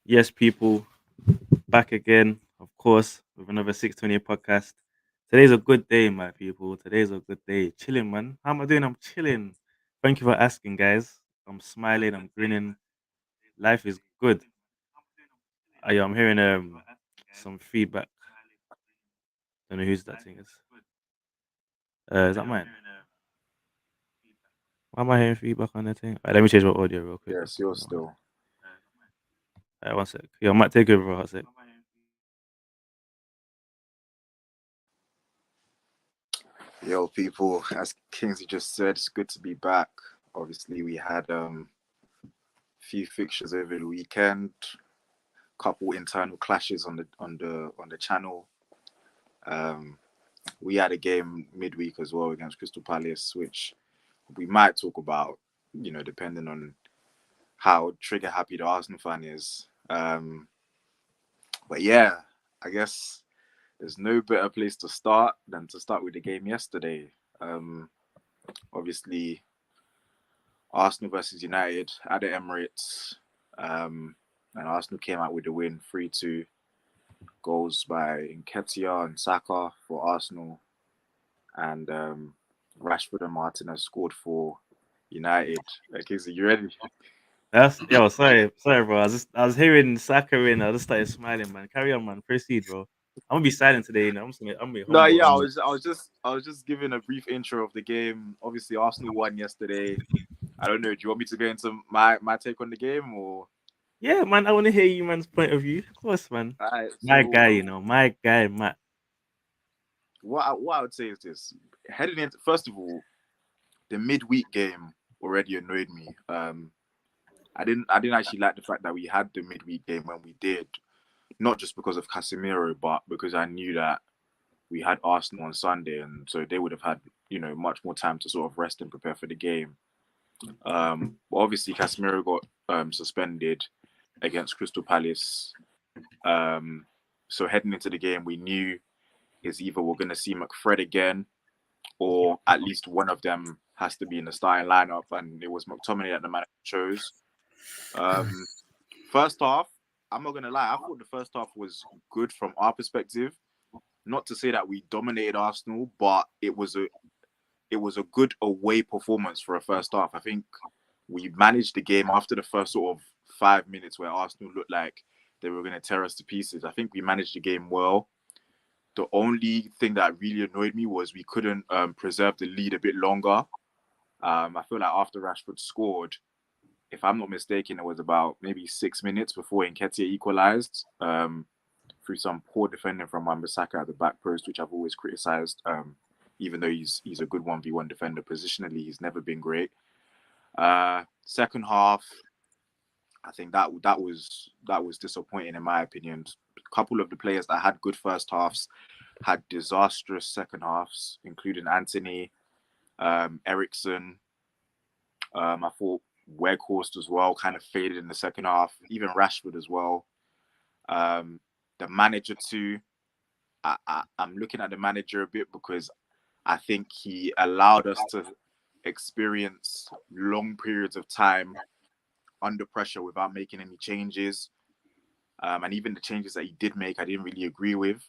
Yes, people, back again, of course, with another 620 podcast. Today's a good day, my people. Today's a good day. Chilling, man. How am I doing? I'm chilling. Thank you for asking, guys. I'm smiling, I'm grinning. Life is good. Yeah, I'm hearing some feedback. Don't know whose that thing is. Is that mine? Why am I hearing feedback on that thing? Let me change my audio real quick. Yes, you're still. One sec. Yeah, I might take over for a hot sec. Yo, people, as Kingsley just said, it's good to be back. Obviously, we had few fixtures over the weekend, couple internal clashes on the channel. Um, we had a game midweek as well against Crystal Palace, which we might talk about, depending on how trigger happy the Arsenal fan is. But yeah, I guess there's no better place to start than to start with the game yesterday. Um, Obviously, Arsenal versus United at the Emirates. And Arsenal came out with the win 3-2. Goals by Nketiah and Saka for Arsenal. And Rashford and Martinez scored for United. Okay, so you ready? That's sorry, bro. I was hearing Saka in. I just started smiling, man. Carry on, man. Proceed, bro. I'm gonna be silent today. I'm gonna be No, humble. yeah, I was just giving a brief intro of the game. Obviously, Arsenal won yesterday. I don't know. Do you want me to go into my take on the game or? Yeah, man. I want to hear you, man's point of view. Of course, man. All right. My So guy, my guy, Matt. what I would say is this: heading into first of all, the midweek game already annoyed me. I didn't actually like the fact that we had the midweek game when we did, not just because of Casemiro, but because I knew that we had Arsenal on Sunday, and so they would have had much more time to sort of rest and prepare for the game. But obviously Casemiro got suspended against Crystal Palace. Um, so heading into the game, we knew is either we're going to see McFred again, or at least one of them has to be in the starting lineup, and it was McTominay that the manager chose. Um, First half, I'm not gonna lie, I thought the first half was good from our perspective. Not to say that we dominated Arsenal, but it was a good away performance for a first half. I think we managed the game after the first sort of 5 minutes where Arsenal looked like they were going to tear us to pieces. I think we managed the game well. The only thing that really annoyed me was we couldn't preserve the lead a bit longer. I feel like after Rashford scored, if I'm not mistaken, it was about maybe 6 minutes before Nketiah equalised through some poor defending from Wan-Bissaka at the back post, which I've always criticised. Even though he's a good 1v1 defender positionally, he's never been great. Second half, I think that was disappointing in my opinion. A couple of the players that had good first halves had disastrous second halves, including Anthony, Ericsson. I thought Weghorst as well kind of faded in the second half. Even Rashford as well. Um, the manager too. I'm looking at the manager a bit because I think he allowed us to experience long periods of time under pressure without making any changes. And even the changes that he did make, I didn't really agree with.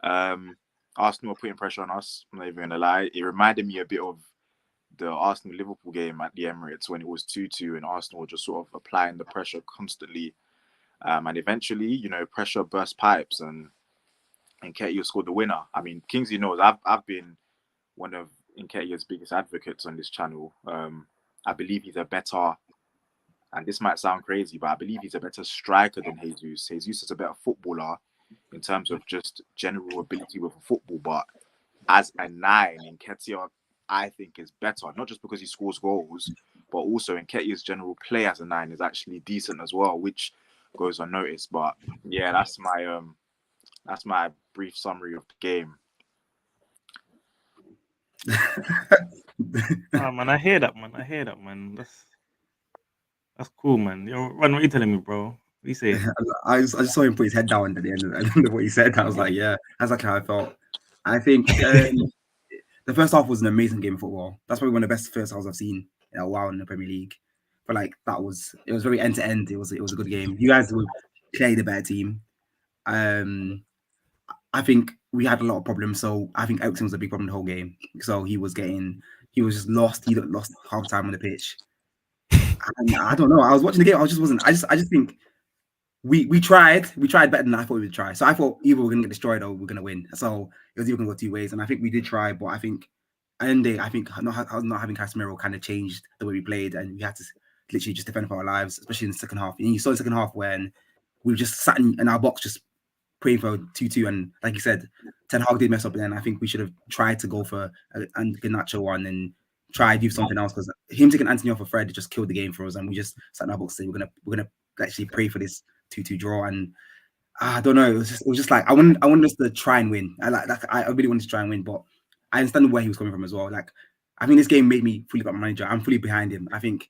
Um, Arsenal were putting pressure on us. I'm not even gonna lie. It reminded me a bit of the Arsenal Liverpool game at the Emirates when it was 2-2 and Arsenal were just sort of applying the pressure constantly. And eventually, pressure burst pipes and Nketiah scored the winner. I mean, Kingsley knows I've been one of Nketiah's biggest advocates on this channel. I believe he's a better, and this might sound crazy, but I believe he's a better striker than Jesus. Jesus is a better footballer in terms of just general ability with a football, but as a nine, Nketiah, I think, is better. Not just because he scores goals, but also Nketiah's general play as a nine is actually decent as well, which goes unnoticed. But yeah, that's my brief summary of the game. Oh, man, I hear that, man. I hear that, man. That's cool, man. Yo, Ron, what you telling me, bro? What you saying? I just saw him put his head down at the end of what he said. I was like, yeah, that's like how I felt. I think the first half was an amazing game of football. That's probably one of the best first halves I've seen in a while in the Premier League. But like it was very end to end. It was a good game. You guys were clearly the better team. Um, I think we had a lot of problems. So I think Ericsson was a big problem the whole game. So he was just lost. He lost half time on the pitch. And I don't know. I was watching the game. I just wasn't. I just think we tried. We tried better than I thought we would try. So I thought either we're gonna get destroyed or we're gonna win. So it was either gonna go two ways. And I think we did try, but I think at the end of the day, I think not having Casemiro kind of changed the way we played, and we had to literally just defend for our lives, especially in the second half. And you saw the second half when we just sat in our box, just praying for 2-2. And like you said, Ten Hag did mess up, and then I think we should have tried to go for and Garnacho one and try to do something else, because him taking Anthony off of Fred just killed the game for us, and we just sat in our box saying we're gonna actually pray for this 2-2 draw. And I don't know, it was just like I wanted us to try and win. I really wanted to try and win, but I understand where he was coming from as well. Like I think this game made me fully got my manager. I'm fully behind him. I think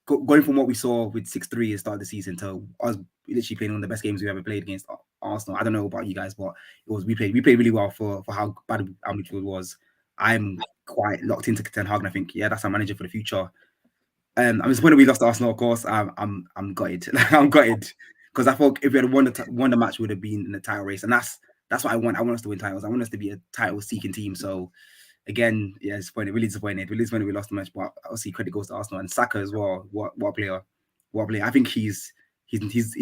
going from what we saw with 6-3 at the start of the season to us literally playing one of the best games we've ever played against Arsenal. I don't know about you guys, but we played really well for how bad our midfield was. I'm quite locked into Ten Hag, and I think that's our manager for the future. I'm disappointed we lost to Arsenal, of course. I'm gutted. I'm gutted because I thought if we had won the match, we would have been in the title race, and that's what I want. I want us to win titles. I want us to be a title seeking team. So again, disappointed. Really disappointed. Really disappointed we lost the match, but obviously credit goes to Arsenal and Saka as well. What a player! What a player! I think he's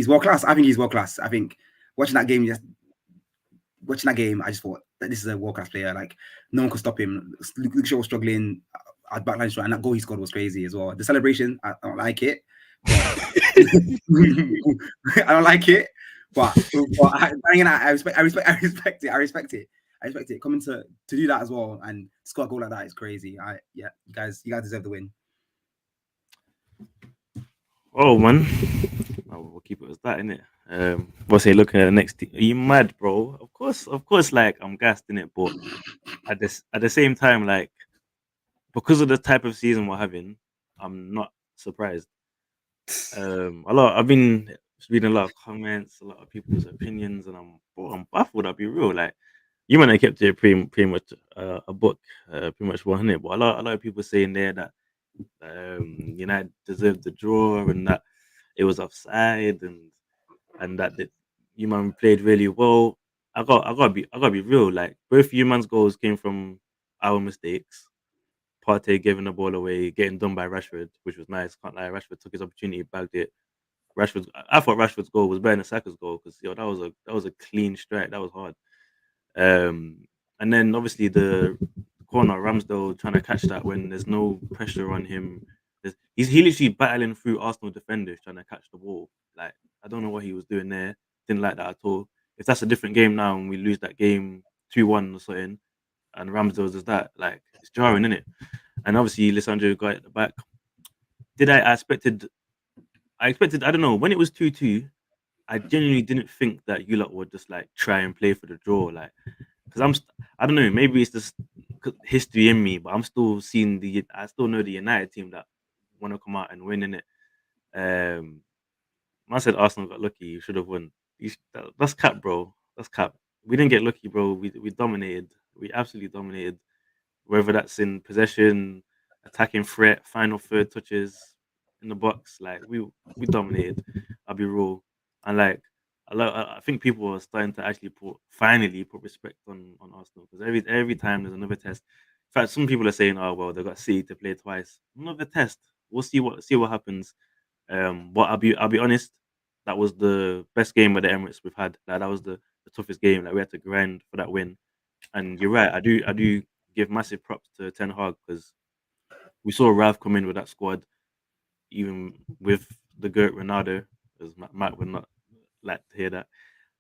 world class. I think he's world class. I think watching that game, I just thought that this is a world class player. Like no one could stop him. Luke Shaw was struggling. Our backline strong, and that goal he scored was crazy as well. The celebration, I don't like it. I don't like it, but I respect it. I respect it. Coming to do that as well and score a goal like that is crazy. You guys deserve the win. Oh man, we'll keep it as that, innit? We'll say looking at the next team. Are you mad, bro? Of course. Like I'm gassed in it, but at the same time, like because of the type of season we're having, I'm not surprised. I've been reading a lot of comments, a lot of people's opinions, and I'm baffled. I'll be real. Like you might have kept it pretty much a book, pretty much 100. But a lot of people saying there that United deserved the draw and that it was offside and that the Human played really well. I gotta be real. Like both Human's goals came from our mistakes. Partey giving the ball away, getting done by Rashford, which was nice. Can't lie, Rashford took his opportunity, bagged it. I thought Rashford's goal was better than Saka's goal because that was a clean strike. That was hard. Um, and then obviously the corner, Ramsdale trying to catch that when there's no pressure on him. He literally battling through Arsenal defenders trying to catch the ball. Like I don't know what he was doing there. Didn't like that at all. If that's a different game now and we lose that game 2-1 or something, and Ramsdale does that, like it's jarring, isn't it? And obviously Lissandro got it at the back. Did I expected I don't know when it was 2-2. I genuinely didn't think that you lot would just like try and play for the draw, like because I don't know, maybe it's just history in me, but I'm still seeing I still know the United team that want to come out and win in it. Um, I said Arsenal got lucky, you should have won. That's cap, bro. That's cap. We didn't get lucky, bro. We dominated. We absolutely dominated. Whether that's in possession, attacking threat, final third touches in the box, like we dominated. I'll be real, and like I think people are starting to actually finally put respect on Arsenal because every time there's another test. In fact, some people are saying, "Oh well, they got City to play twice." Another test. We'll see what happens. But I'll be honest. That was the best game of the Emirates we've had. Like that was the toughest game. Like we had to grind for that win. And you're right. I do give massive props to Ten Hag because we saw Ralph come in with that squad, even with the GOAT Ronaldo, as Matt would not like to hear that,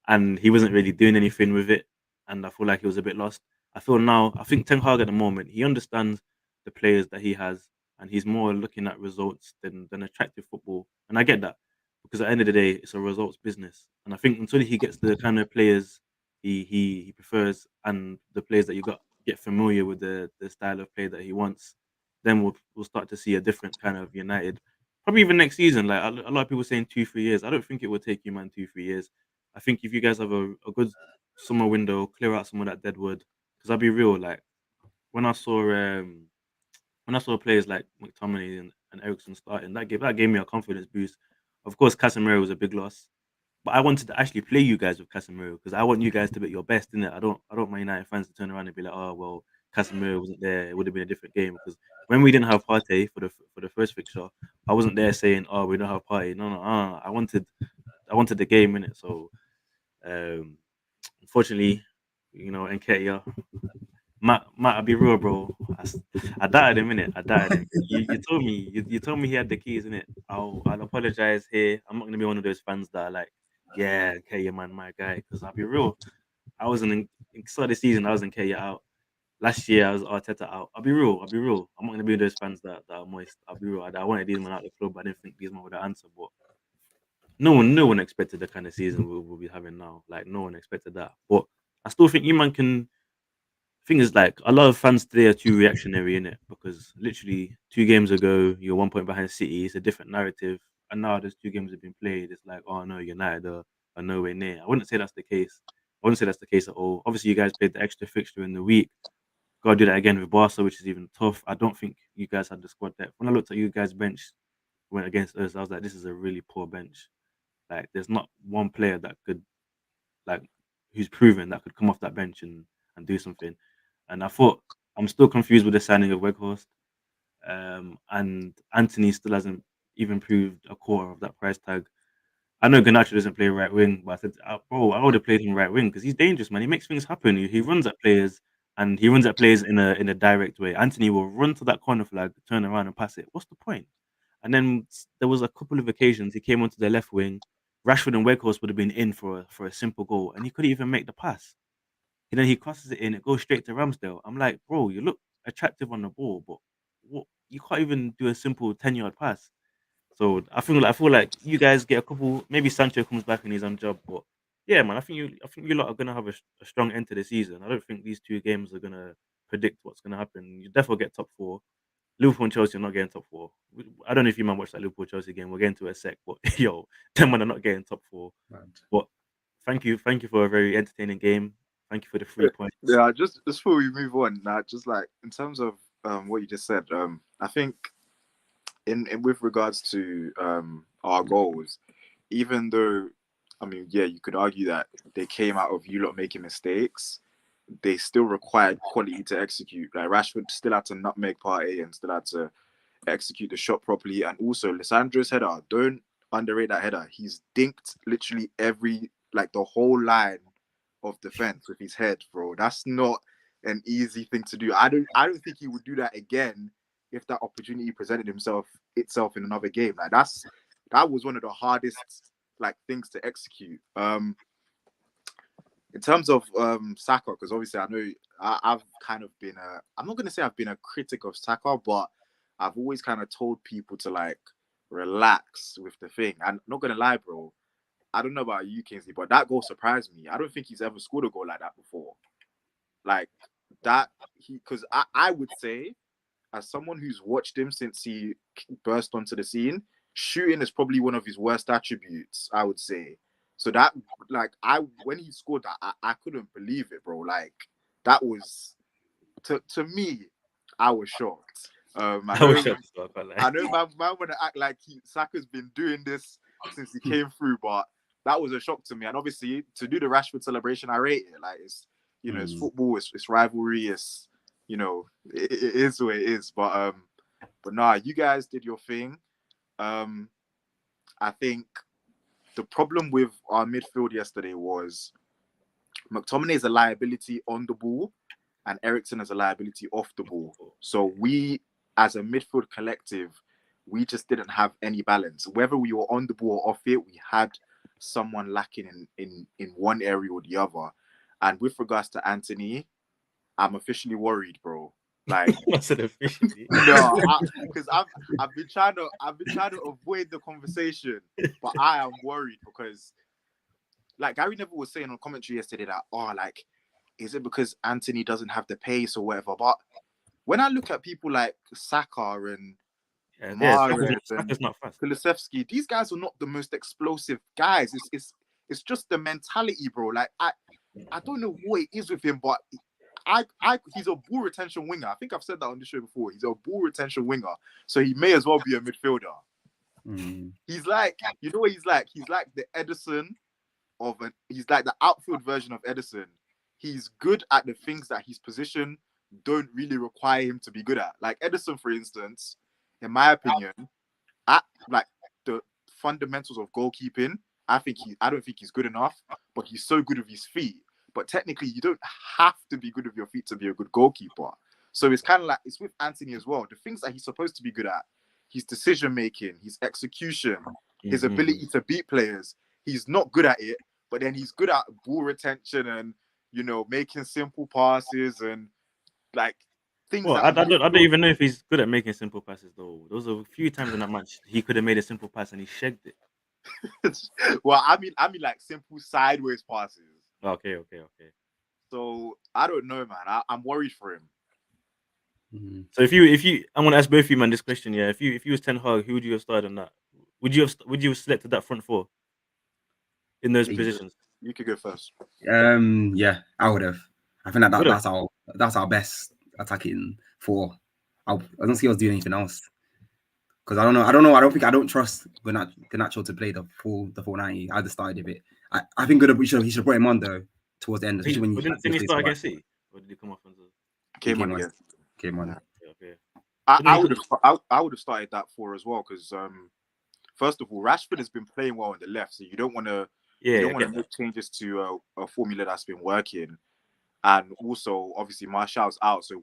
and he wasn't really doing anything with it, and I feel like he was a bit lost. I feel now, I think Ten Hag at the moment he understands the players that he has, and he's more looking at results than attractive football, and I get that because at the end of the day, it's a results business, and I think until he gets the kind of players he prefers and the players that you got get familiar with the style of play that he wants, then we'll start to see a different kind of United. Probably even next season. Like a lot of people saying 2 3 years. I don't think it will take you man 2 3 years. I think if you guys have a good summer window, clear out some of that dead wood. Because I'll be real, like when I saw when I saw players like McTominay and Ericsson starting. That gave me a confidence boost. Of course, Casemiro was a big loss, but I wanted to actually play you guys with Casemiro because I want you guys to be your best, innit? I don't want United fans to turn around and be like, oh well, Casemiro wasn't there. It would have been a different game because when we didn't have Partey for the first fixture, I wasn't there saying, oh, we don't have Partey. No, no, I wanted the game in it. So um, unfortunately, Nketiah. Matt, I'll be real, bro. I doubted him, innit? I doubted him. You told me he had the keys, innit? I'll apologize here. I'm not gonna be one of those fans that are like, yeah, okay, yeah, man, my guy. Because I'll be real. I was in start of the season. I was in Kaya out. Last year I was Arteta out. I'll be real. I'll be real. I'm not gonna be those fans that are moist. I'll be real. I wanted these men out of the club. But I didn't think these men would answer. But no one expected the kind of season we'll be having now. Like no one expected that. But I still think you man can. Thing is, like a lot of fans today are too reactionary in it because literally 2 games ago you're 1 point behind City. It's a different narrative, and now there's 2 games have been played. It's like, oh no, United are nowhere near. I wouldn't say that's the case. I wouldn't say that's the case at all. Obviously, you guys played the extra fixture in the week. Got to do that again with Barca, which is even tough. I don't think you guys had the squad depth. When I looked at you guys' bench went against us, I was like, this is a really poor bench. Like, there's not one player that could like who's proven that could come off that bench and do something. And I thought I'm still confused with the signing of Weghorst. And Anthony still hasn't even proved a quarter of that price tag. I know Ganacho doesn't play right wing, but I said, bro, I would have played him right wing because he's dangerous, man. He makes things happen. He runs at players, and he runs at players in a direct way. Anthony will run to that corner flag, turn around and pass it. What's the point? And then there was a couple of occasions he came onto the left wing. Rashford and Weghorst would have been in for a simple goal, and he couldn't even make the pass. And then he crosses it in, it goes straight to Ramsdale. I'm like, bro, you look attractive on the ball, but what you can't even do a simple 10-yard pass. So I feel like you guys get a couple. Maybe Sancho comes back and he's on job, but yeah, man, I think you lot are gonna have a strong end to the season. I don't think these 2 games are gonna predict what's gonna happen. You definitely get top 4. Liverpool and Chelsea are not getting top 4. I don't know if you man watched that Liverpool Chelsea game. We're getting to a sec, but yo, them man are not getting top 4. Man. But thank you for a very entertaining game. Thank you for the 3 points. Yeah, just before we move on, now, just like in terms of what you just said, I think in with regards to our goals, even though, I mean, yeah, you could argue that they came out of you lot making mistakes, they still required quality to execute. Like Rashford still had to nutmeg Partey and still had to execute the shot properly. And also, Lissandro's header, don't underrate that header. He's dinked literally the whole line of defense with his head, bro. That's not an easy thing to do. I don't think he would do that again if that opportunity presented itself in another game. Like that was one of the hardest things to execute. In terms of Saka, because obviously I know I've kind of been I'm not gonna say I've been a critic of Saka, but I've always kind of told people to relax with the thing. And not gonna lie, bro, I don't know about you, Kingslee, but that goal surprised me. I don't think he's ever scored a goal like that before. Like that, because I would say, as someone who's watched him since he burst onto the scene, shooting is probably one of his worst attributes, I would say. So that, when he scored that, I couldn't believe it, bro. Like, that was, to me, I was shocked. I was shocked as well, can't lie. I know man want to act like Saka's been doing this since he came through, but that was a shock to me. And obviously, to do the Rashford celebration, I rate it. Like, it's, it's football, it's rivalry, it's, it is what it is. But nah, you guys did your thing. I think the problem with our midfield yesterday was McTominay is a liability on the ball and Eriksen is a liability off the ball. So we, as a midfield collective, we just didn't have any balance. Whether we were on the ball or off it, we had someone lacking in one area or the other. And with regards to Anthony, I'm officially worried, bro. Like, I said officially. No, because I've been trying to avoid the conversation, but I am worried because, like Gary Neville was saying on commentary yesterday, that is it because Anthony doesn't have the pace or whatever? But when I look at people like Saka and Mahrez and not fast. Kulusevski, these guys are not the most explosive guys. It's just the mentality, bro. Like I don't know what it is with him, but he's a ball retention winger. I think I've said that on the show before. He's a ball retention winger, so he may as well be a midfielder. He's like, you know what he's like? He's like the Edison he's like the outfield version of Edison. He's good at the things that his position don't really require him to be good at. Like Edison, for instance, in my opinion, at like the fundamentals of goalkeeping, I don't think he's good enough, but he's so good with his feet. But technically, you don't have to be good with your feet to be a good goalkeeper. So it's kind of like, it's with Anthony as well. The things that he's supposed to be good at, his decision making, his execution, his ability to beat players, he's not good at it, but then he's good at ball retention and, you know, making simple passes and like things. Well, I don't even know if he's good at making simple passes though. There was a few times in that match he could have made a simple pass and he shagged it. Well, I mean like simple sideways passes. Okay. So I don't know, man. I'm worried for him. So if you, I'm gonna ask both of you, man, this question. Yeah, if you was Ten Hag, who would you have started on that? Would you have selected that front four in those positions? You could go first. Yeah, I would have. I think that's our best attacking four. I don't see us doing anything else. Because I don't trust Garnacho to play the full 90. I just started with it. I think he should have brought him on though towards the end. Didn't he start against City? Or did he come off on the... Came on again. Came on. Okay. I would have started that four as well because first of all, Rashford has been playing well on the left, so you don't want to make changes to a formula that's been working. And also, obviously, Martial's out. So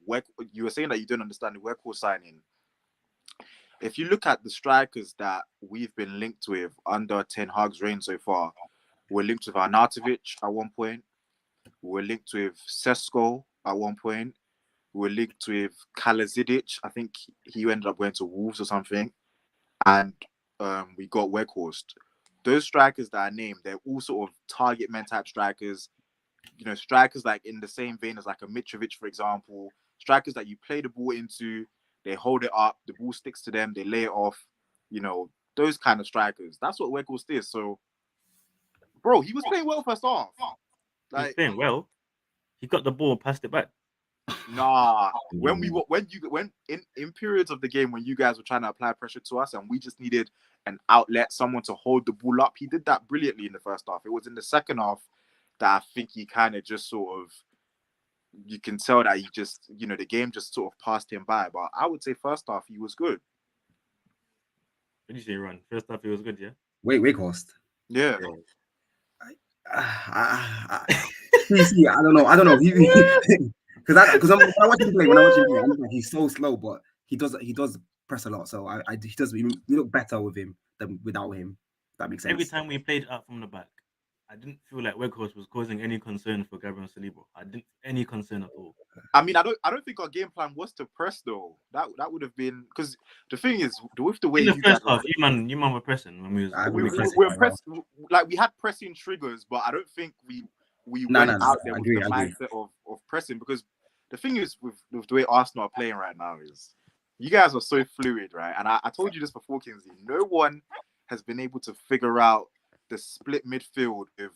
you were saying that you don't understand the Weghorst signing. If you look at the strikers that we've been linked with under Ten Hag's reign so far, we're linked with Arnautovic at one point. We're linked with Sesko at one point. We're linked with Kalazidic. I think he ended up going to Wolves or something. And we got Weghorst. Those strikers that I named, they're all sort of target man type strikers. You know, strikers like in the same vein as like a Mitrovic, for example. Strikers that you play the ball into, they hold it up, the ball sticks to them, they lay it off. You know, those kind of strikers. That's what Weghorst is. So, bro, he was playing well first half. Like, he's playing well. He got the ball and passed it back. Nah, when in periods of the game when you guys were trying to apply pressure to us and we just needed an outlet, someone to hold the ball up, he did that brilliantly in the first half. It was in the second half that I think he kind of just sort of, you can tell that he just, you know, the game just sort of passed him by. But I would say first half he was good. What did you say, Ron? First half he was good, yeah? Weghorst. Yeah. See, I don't know. Because when I watch him play, I look like he's so slow, but he does press a lot. So we look better with him than without him. That makes sense. Every time we played up from the back, I didn't feel like Weghorst was causing any concern for Gabriel Saliba. I didn't any concern at all. I mean, I don't think our game plan was to press though. That would have been, because the thing is with the way in the first half, you man were pressing when we were pressing. Like we had pressing triggers, but I don't think we went out there with the mindset of pressing, because the thing is with the way Arsenal are playing right now is you guys are so fluid, right? And I told you this before, Kingslee. No one has been able to figure out the split midfield with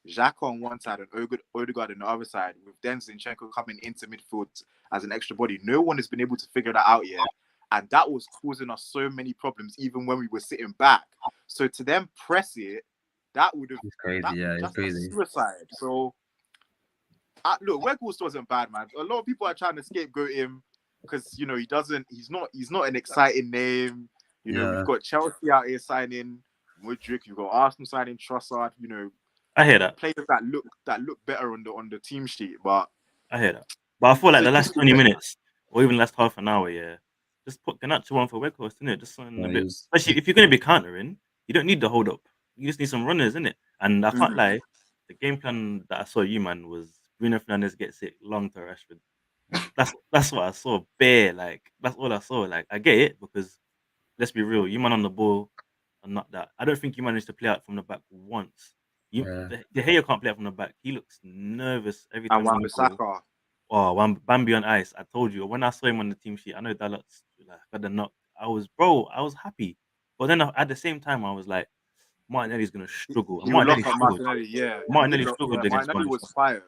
Xhaka on one side and Odegaard on the other side, with Den Zinchenko coming into midfield as an extra body. No one has been able to figure that out yet. And that was causing us so many problems, even when we were sitting back. So to them press it, that would have been crazy. It's crazy. Suicide. So look, Weghorst wasn't bad, man. A lot of people are trying to scapegoat him because, you know, he's not an exciting name. You know, we've got Chelsea out here signing Mudryk, you've got Arsenal signing Trossard, you know. I hear that. Players that look better on the team sheet, but I hear that. But I feel like the last 20 minutes or even last half an hour, just put Garnacho on for Weghorst, innit? Just something a bit. Especially if you're going to be countering, you don't need the hold up. You just need some runners, innit? And I can't lie, the game plan that I saw you, man, was Bruno Fernandes gets it long to Rashford. That's what I saw. Bare, like that's all I saw. Like I get it, because let's be real, you man on the ball and not that. I don't think you managed to play out from the back once. De Gea can't play out from the back. He looks nervous every time. And Wan-Bissaka. Bambi on ice. I told you when I saw him on the team sheet. I know that looks like got the knock. I was happy, but then at the same time I was like, Martinelli's gonna struggle. Martinelli struggled against Martinelli was fired.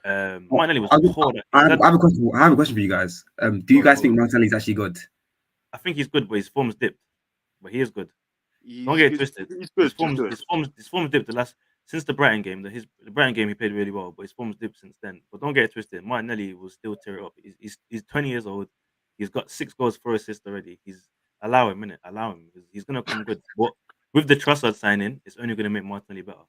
Martinelli was I, poor that I game. have a question. I have a question for you guys. Do you Go, guys go. think Martinelli is actually good? I think he's good, but his form's dipped. But he is good. Don't He's, get it he's, twisted. he's His good. He's form's good. his form's his form's dipped the last since the Brighton game. The Brighton game he played really well, but his form's dipped since then. But don't get it twisted. Martinelli will still tear it up. He's 20 years old. He's got 6 goals, 4 assists already. Allow him, innit? Allow him. He's gonna come good. But with the Trossard signing, it's only gonna make Martinelli better.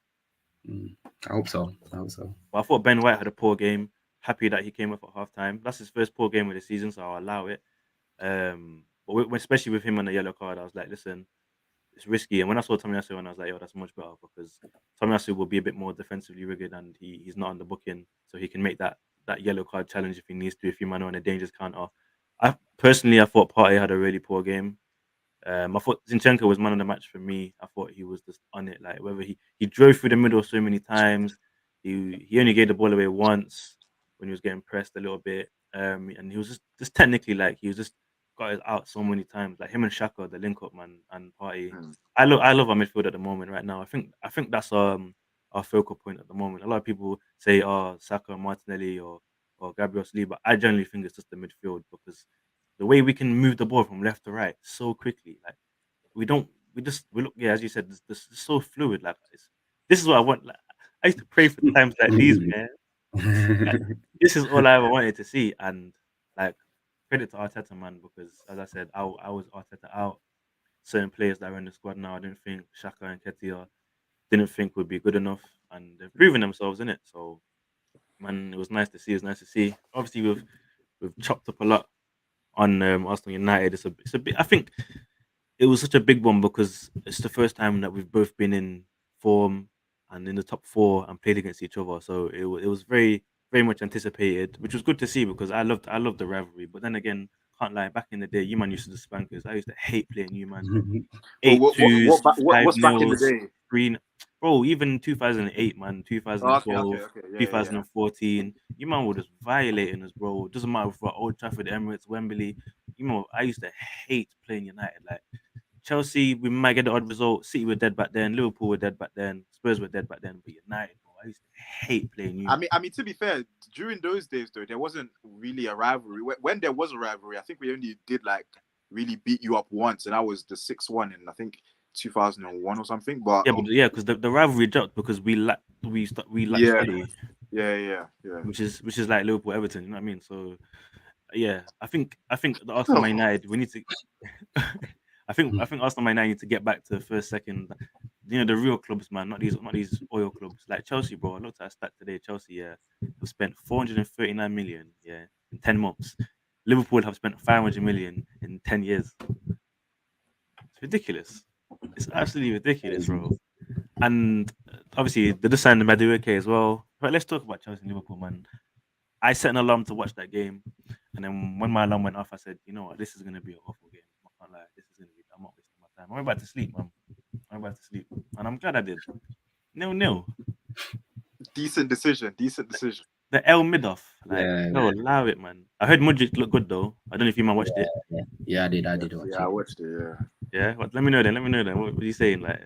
I hope so. I hope so. But I thought Ben White had a poor game. Happy that he came off at halftime. That's his first poor game of the season, so I'll allow it. Especially with him on the yellow card, I was like, listen, it's risky. And when I saw Tomiyasu, and I was like, yo, that's much better because Tomiyasu will be a bit more defensively rigged, and he's not on the booking, so he can make that yellow card challenge if he needs to, if you man on a dangerous counter. I thought Partey had a really poor game. I thought Zinchenko was man of the match for me. I thought he was just on it. Like whether he drove through the middle so many times. He only gave the ball away once when he was getting pressed a little bit. And he was just technically like he was just got it out so many times. Like him and Shaka, the link up man and Party. Mm. I love our midfield at the moment right now. I think that's our focal point at the moment. A lot of people say Saka, Martinelli or Gabriel Saliba. I generally think it's just the midfield because the way we can move the ball from left to right so quickly, like we don't, we look, yeah, as you said, this is so fluid. Like this is what I want. Like, I used to pray for times like these, man. Like, this is all I ever wanted to see, and like credit to Arteta, man, because as I said, I was Arteta out. Certain players that are in the squad now, I didn't think Shaka and Ketia didn't think would be good enough, and they've proven themselves in it. So, man, it was nice to see. It was nice to see. Obviously, we've chopped up a lot on Arsenal United. It's a bit. I think it was such a big one because it's the first time that we've both been in form and in the top four and played against each other. So it was very much anticipated, which was good to see because I loved the rivalry. But then again, can't lie. Back in the day, you man used to the spankers. I used to hate playing you man. But Eight twos, five what's back in the nils, day? three. Bro, even 2008, man, Oh, okay, 2012, okay, okay. Yeah, yeah, 2014, you man were just violating us, bro. Doesn't matter if we're at Old Trafford, Emirates, Wembley. I used to hate playing United. Like Chelsea, we might get the odd result. City were dead back then. Liverpool were dead back then. Spurs were dead back then. But United, bro, I used to hate playing you, I man. mean, I mean, to be fair, during those days though, there wasn't really a rivalry. When there was a rivalry, I think we only did like really beat you up once, and that was the 6-1 in I think 2001 or something. But Yeah, because the rivalry dropped because we lacked yeah, steady, yeah. which is like Liverpool Everton. You know what I mean? So yeah, I think the Arsenal Man United we need to. I think Arsenal Man United need to get back to first, second. The real clubs, man, not these oil clubs like Chelsea, bro. I looked at a stat today. Chelsea, yeah, have spent 439 million, yeah, in 10 months. Liverpool have spent 500 million in 10 years. It's ridiculous. It's absolutely ridiculous, bro. And obviously, they just signed the Madueke as well. But let's talk about Chelsea and Liverpool, man. I set an alarm to watch that game, and then when my alarm went off, I said, "You know what? This is gonna be an awful game. I can't lie. This is gonna be. I'm not wasting my time. I'm about to sleep, man. I'm about to sleep, and I'm glad I did. 0-0. Decent decision. Decent decision. The El Midoff, like, Yeah, no, allow it, man. I heard Mudrik looked good though. I don't know if you man watched it. yeah, I did watch Yeah, I it. watched it. Yeah. Yeah, let me know then. Let me know then. What are you saying, like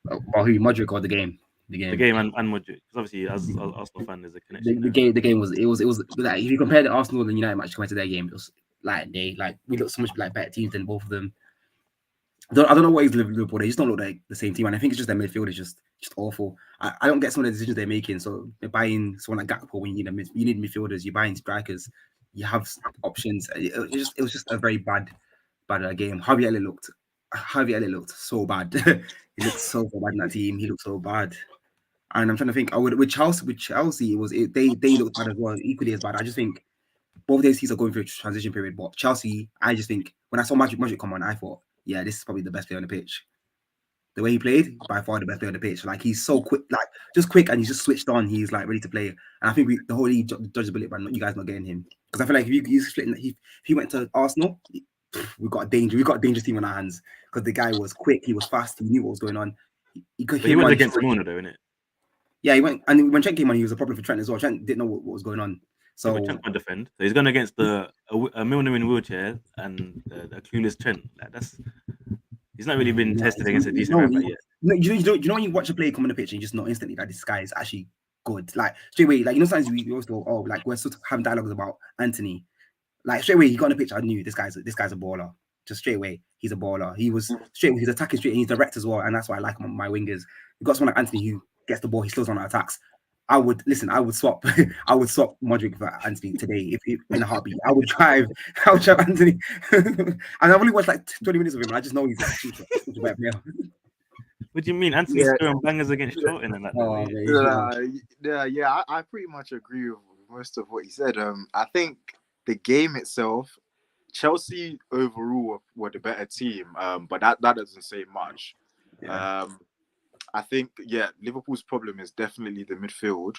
Well, who Modric or the game? The the game. game and Mudrik? Because obviously, as Arsenal fan, there's a connection The there. game. The game was like if you compare the Arsenal and United match compared to their game, it was like we looked so much like better teams than both of them. I don't know what is Liverpool. They just don't look like the same team, and I think it's just their midfield is just awful. I don't get some of the decisions they're making. So they're buying someone like Gakpo when you need midfielders. You're buying strikers. You have options. It was just a very bad game. Javier Elliott looked so bad. He looked so bad in that team. He looked so bad. And I'm trying to think. With Chelsea, they looked bad as well, equally as bad. I just think both these teams are going through a transition period. But Chelsea, I just think when I saw Magic come on, I thought, yeah, this is probably the best player on the pitch. The way he played, by far the best player on the pitch. Like he's so quick, like just quick, and he's just switched on. He's like ready to play. And I think the whole league judges a bit by you guys not getting him because I feel like if he went to Arsenal, we got a dangerous team on our hands because the guy was quick, he was fast, he knew what was going on. But he went against Mona though, innit? Yeah, he went, and when Trent came on, he was a problem for Trent as well. Trent didn't know what was going on. So but Trent can't defend. So he's going against a Milner in wheelchair and a clueless Trent. Like he's not really been tested against a decent right back yet. You know when you watch a player come on the pitch and you just know instantly that this guy is actually good. Like straight away, like sometimes we also like we're sort of having dialogues about Anthony. Like straight away, he got on the pitch. I knew this guy's a baller. Just straight away, he's a baller. He's attacking straight, and he's direct as well, and that's why I like him on my wingers. You got someone like Anthony who gets the ball, he slows down our attacks. I would swap. I would swap Modric for Anthony today if in a heartbeat. I would drive Anthony, and I've only watched like 20 minutes of him. And I just know he's such a bad player. What do you mean? Anthony's throwing bangers against Charlton and that. I pretty much agree with most of what he said. I think the game itself, Chelsea overall were the better team, but that doesn't say much. Yeah. I think, Liverpool's problem is definitely the midfield.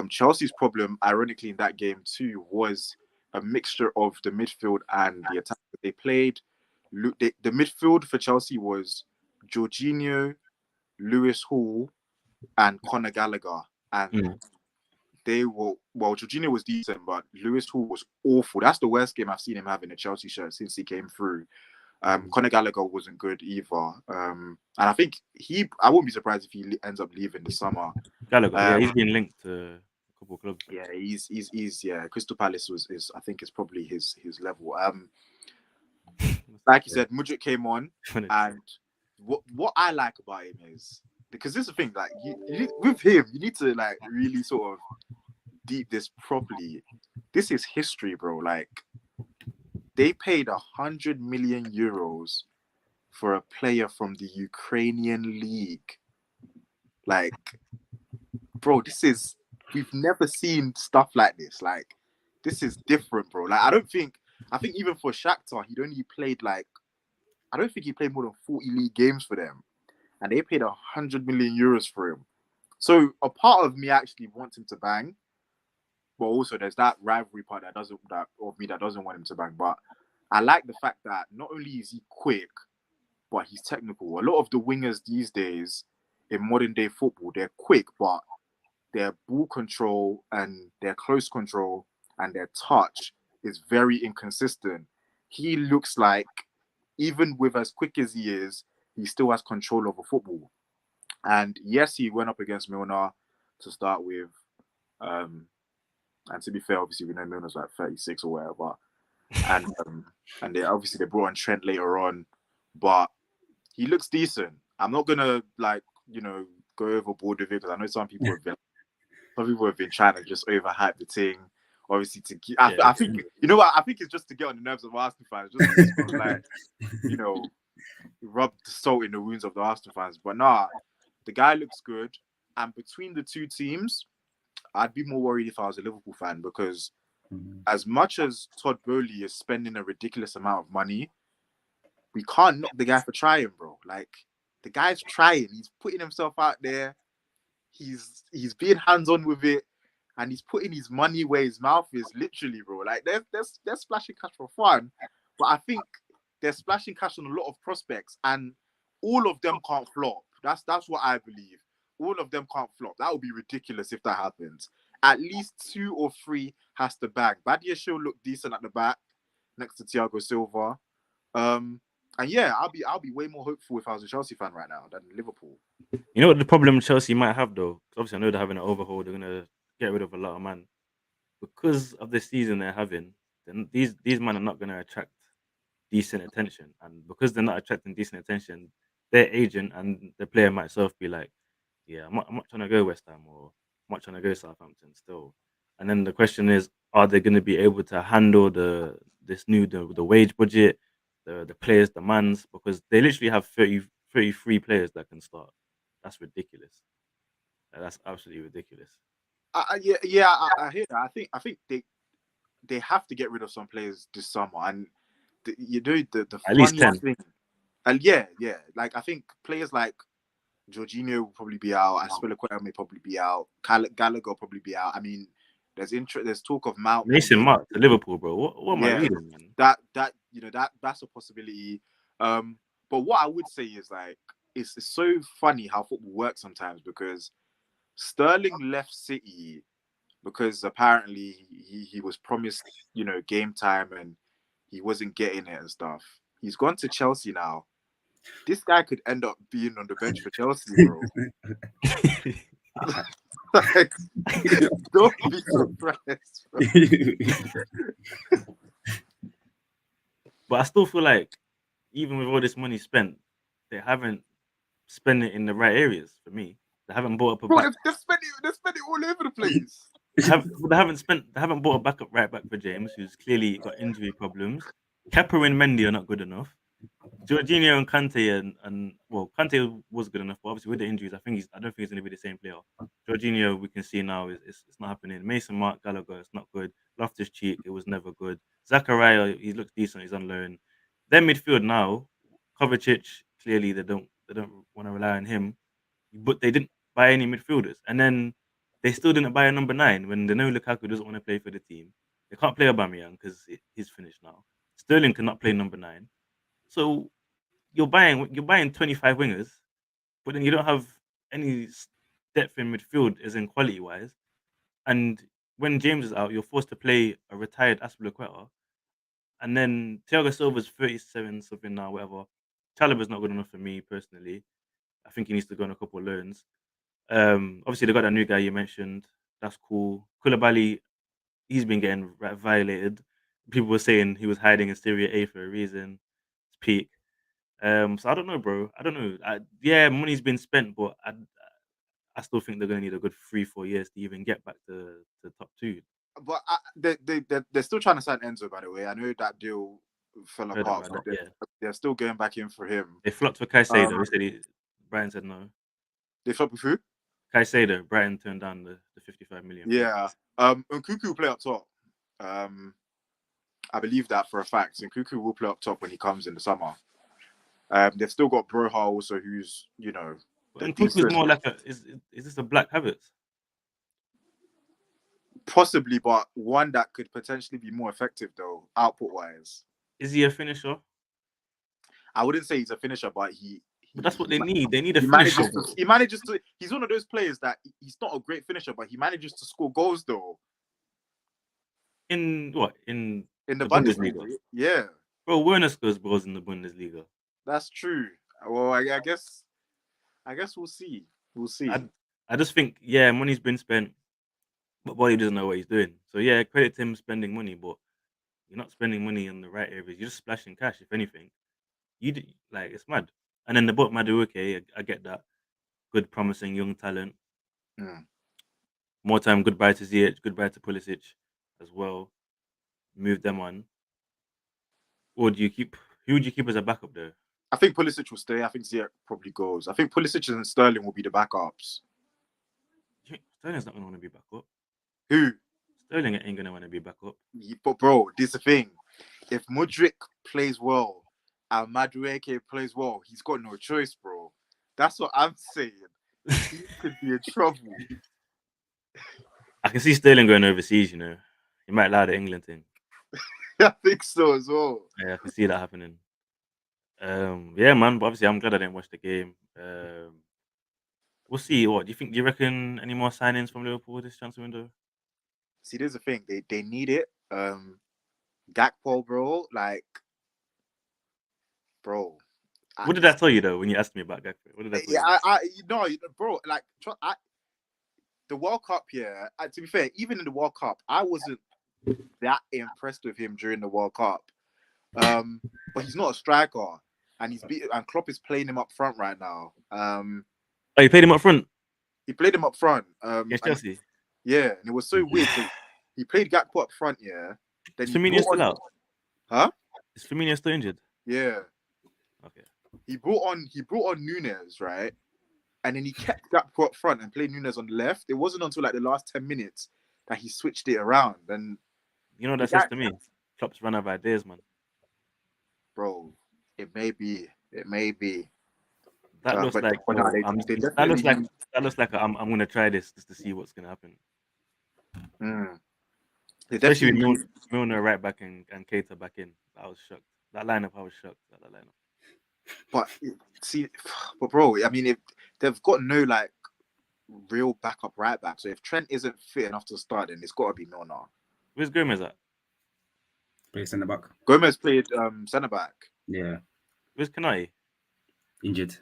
Chelsea's problem, ironically, in that game too, was a mixture of the midfield and the attack that they played. The midfield for Chelsea was Jorginho, Lewis Hall, and Conor Gallagher. And Jorginho was decent, but Lewis Hall was awful. That's the worst game I've seen him have in a Chelsea shirt since he came through. Conor Gallagher wasn't good either. And I think I wouldn't be surprised if he ends up leaving this summer. Gallagher, he's been linked to a couple of clubs. Yeah, he's Crystal Palace is I think it's probably his level. Like you said, Mudryk came on, and what I like about him is, because this is the thing, like with him, you need to like really sort of deep this properly. This is history, bro. Like, they paid 100 million euros for a player from the Ukrainian league. Like, bro, we've never seen stuff like this. Like, this is different, bro. Like, I think even for Shakhtar, I don't think he played more than 40 league games for them. And they paid 100 million euros for him. So a part of me actually wants him to bang. But also there's that rivalry part that doesn't want him to bang. But I like the fact that not only is he quick, but he's technical. A lot of the wingers these days in modern day football, they're quick, but their ball control and their close control and their touch is very inconsistent. He looks like, even with as quick as he is, he still has control over football. And yes, he went up against Milner to start with. And to be fair, obviously we know Milner's like 36 or whatever. And they brought on Trent later on, but he looks decent. I'm not gonna go overboard with it, because I know some people have been trying to just overhype the thing. Obviously, I think I think it's just to get on the nerves of Arsenal fans, just to sort of rub the salt in the wounds of the Arsenal fans. But nah, the guy looks good, and between the two teams, I'd be more worried if I was a Liverpool fan, because as much as Todd Bowley is spending a ridiculous amount of money, we can't knock the guy for trying, bro. Like, the guy's trying. He's putting himself out there. He's being hands-on with it, and he's putting his money where his mouth is, literally, bro. Like, they're splashing cash for fun, but I think they're splashing cash on a lot of prospects, and all of them can't flop. That's what I believe. All of them can't flop. That would be ridiculous if that happens. At least 2 or 3 has to bag. Badia should look decent at the back next to Thiago Silva. And yeah, I'll be way more hopeful if I was a Chelsea fan right now than Liverpool. You know what the problem Chelsea might have though? Obviously, I know they're having an overhaul. They're gonna get rid of a lot of man because of the season they're having. Then these men are not gonna attract decent attention, and because they're not attracting decent attention, their agent and the player might self be like, "Yeah, I'm not trying to go West Ham, or I'm not trying to go Southampton still." And then the question is, are they going to be able to handle the wage budget, the players' demands? Because they literally have 33 players that can start. That's ridiculous. That's absolutely ridiculous. I hear that. I think they have to get rid of some players this summer, and the at least 10 thing. And like, I think players like Jorginho will probably be out. Aspilicueta may probably be out. Gallagher will probably be out. I mean, there's talk of Mount. Mason Mount to Liverpool, bro. What am I reading, man? That's a possibility. But what I would say is, like, it's so funny how football works sometimes, because Sterling left City because apparently he was promised, game time, and he wasn't getting it and stuff. He's gone to Chelsea now. This guy could end up being on the bench for Chelsea, bro. Like, don't be surprised. Bro. But I still feel like even with all this money spent, they haven't spent it in the right areas for me. They haven't bought up a Bro, back. they've spent it all over the place. They haven't bought a backup right back for James, who's clearly got injury problems. Kepa and Mendy are not good enough. Jorginho and Kante and well, Kante was good enough, but obviously with the injuries, I don't think he's going to be the same player. Jorginho, we can see now, it's not happening. Mason Mark Gallagher, it's not good. Loftus Cheek, it was never good. Zachariah, he looks decent. He's on loan. Their midfield now, Kovacic, clearly they don't want to rely on him, but they didn't buy any midfielders, and then they still didn't buy a number 9 when they know Lukaku doesn't want to play for the team. They can't play Aubameyang because he's finished now. Sterling cannot play number 9, so you're buying 25 wingers, but then you don't have any depth in midfield, as in quality wise. And when James is out, you're forced to play a retired Aspilicueta, and then Thiago Silva's 37 something now, whatever. Chalobah's not good enough for me personally. I think he needs to go on a couple of loans. Obviously they got that new guy you mentioned. That's cool. Koulibaly, he's been getting violated. People were saying he was hiding in Syria A for a reason. It's peak. So I don't know, bro. I don't know. Yeah, money's been spent, but I still think they're gonna need a good 3-4 years to even get back to top 2. But they're still trying to sign Enzo, by the way. I know that deal fell Heard apart, about but that, yeah. they're still going back in for him. They flopped for Caicedo. Brighton said no. They flopped with who? Caicedo. Brighton turned down the 55 million. Yeah. And Cuckoo will play up top. I believe that for a fact. And Cuckoo will play up top when he comes in the summer. They've still got Broha also, who's And Cuckoo's more like is this a Black Havertz? Possibly, but one that could potentially be more effective though, output wise. Is he a finisher? I wouldn't say he's a finisher, but But that's what they need. They need a he finisher. manages to. He's one of those players that he's not a great finisher, but he manages to score goals though. In what? In the Bundesliga? Yeah. Bro, Werner scores goals in the Bundesliga. That's true. Well, I guess we'll see. We'll see. I just think, yeah, money's been spent, but Bolly doesn't know what he's doing. So yeah, credit to him spending money, but you're not spending money in the right areas. You're just splashing cash, if anything. It's mad. And then the bought Madueke, I get that. Good, promising young talent. More time, goodbye to Ziyech, goodbye to Pulisic as well. Move them on. Or do you keep? Who would you keep as a backup though? I think Pulisic will stay. I think Ziyech probably goes. I think Pulisic and Sterling will be the backups. Sterling's not going to want to be backup. Who? Sterling ain't going to want to be backup. But bro, this is the thing. If Mudryk plays well and Madueke plays well, he's got no choice, bro. That's what I'm saying. He could be in trouble. I can see Sterling going overseas, you know. He might allow the England thing. I think so as well. Yeah, I can see that happening. Yeah, man. But obviously, I'm glad I didn't watch the game. We'll see. What do you think? Do you reckon any more signings from Liverpool this transfer window? See, there's the thing. They need it. Gakpo, bro. Like, bro. What did I tell you though when you asked me about Gakpo? What did I tell you? Bro. Like, the World Cup. Yeah. To be fair, even in the World Cup, I wasn't that impressed with him during the World Cup. But he's not a striker, and and Klopp is playing him up front right now. Oh, you played him up front? He played him up front. Against Chelsea? Yeah, and it was so weird. So he played Gakpo up front, yeah. Then Is Firmino still out? Huh? Is Firmino still injured? Yeah. Okay. He brought on Nunes, right? And then he kept Gakpo up front and played Nunes on the left. It wasn't until like the last 10 minutes that he switched it around. And you know what that says to me? Klopp's run out of ideas, man. Bro, it may be. That looks like I'm gonna try this just to see what's gonna happen. Especially with Milner right back and Keita back in. I was shocked. That lineup, I was shocked at that lineup. But bro, I mean, if they've got no like real backup right back, so if Trent isn't fit enough to start, then it's got to be Milner. Where's Gomez at? Play centre back. Gomez played centre back. Yeah. Where's Kanai? Injured.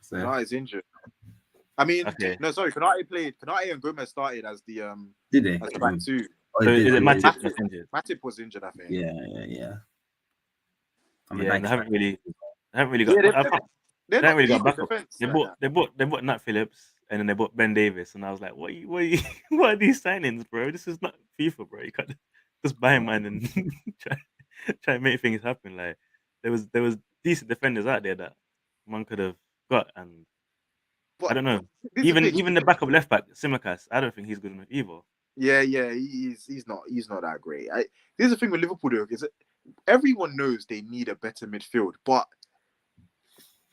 So he's injured. I mean, Okay. no, sorry. Kanate and Gomez started as the Did they? as back two. Oh, So they did. is it Yeah, Matip that's injured? Matip was injured, I think. yeah. I'm a Yeah, and Nike fan. they haven't really Yeah, got. I can't, they're they not haven't really got deep in backup. defense. They bought Nat Phillips, and then they bought Ben Davis, and I was like, what are these signings, bro? This is not FIFA, bro. You can't just buy a man and try and make things happen. Like there was decent defenders out there that one could have got, and I But don't know. this is the Even thing. even the backup left back, Simicast, I don't think he's good enough either. Yeah, he's not that great. This is the thing with Liverpool though, is everyone knows they need a better midfield, but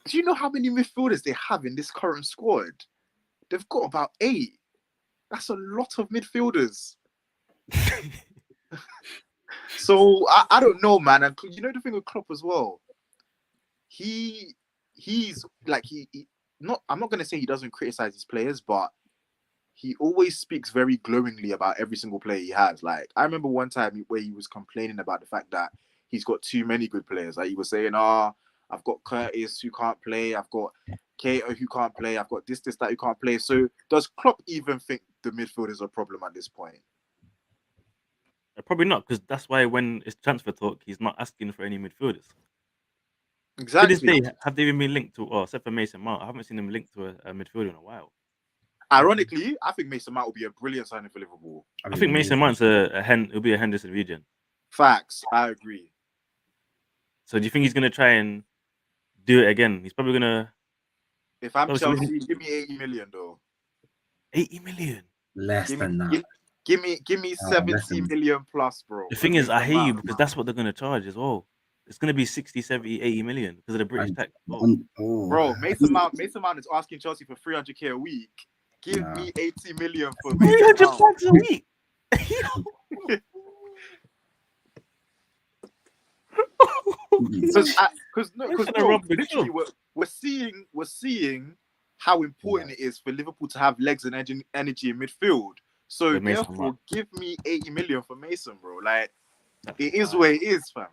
do you know how many midfielders they have in this current squad? They've got about 8. That's a lot of midfielders. So I don't know, man. And you know the thing with Klopp as well. He's like he not. I'm not gonna say he doesn't criticize his players, but he always speaks very glowingly about every single player he has. Like I remember one time where he was complaining about the fact that he's got too many good players. Like he was saying, I've got Curtis who can't play, I've got Cato who can't play, I've got this, that who can't play. So does Klopp even think the midfield is a problem at this point? Probably not, because that's why when it's transfer talk, he's not asking for any midfielders. To this Exactly. day, have they even been linked to? Oh, except for Mason Mount, I haven't seen them linked to a midfielder in a while. Ironically, I think Mason Mount will be a brilliant signing for Liverpool. I think Mason Mount's it'll be a Henderson region. Facts, I agree. So do you think he's gonna try and do it again? He's probably gonna. If I'm Obviously, Chelsea, give me 80 million though. 80 million. Less Give than me, that. give me less 70 than- million plus, bro. The for thing is, I Mason hear you Mount. because that's what they're gonna charge as well. It's gonna be 60, 70, 80 million because of the British tax. Bro, Mason Mount is asking Chelsea for 300k a week. Give me 80 million for Mason 300 Mount. bucks a week. Because literally we're seeing how important it is for Liverpool to have legs and energy in midfield. So therefore, give me 80 million for Mason, bro. Like it is where it is, fam.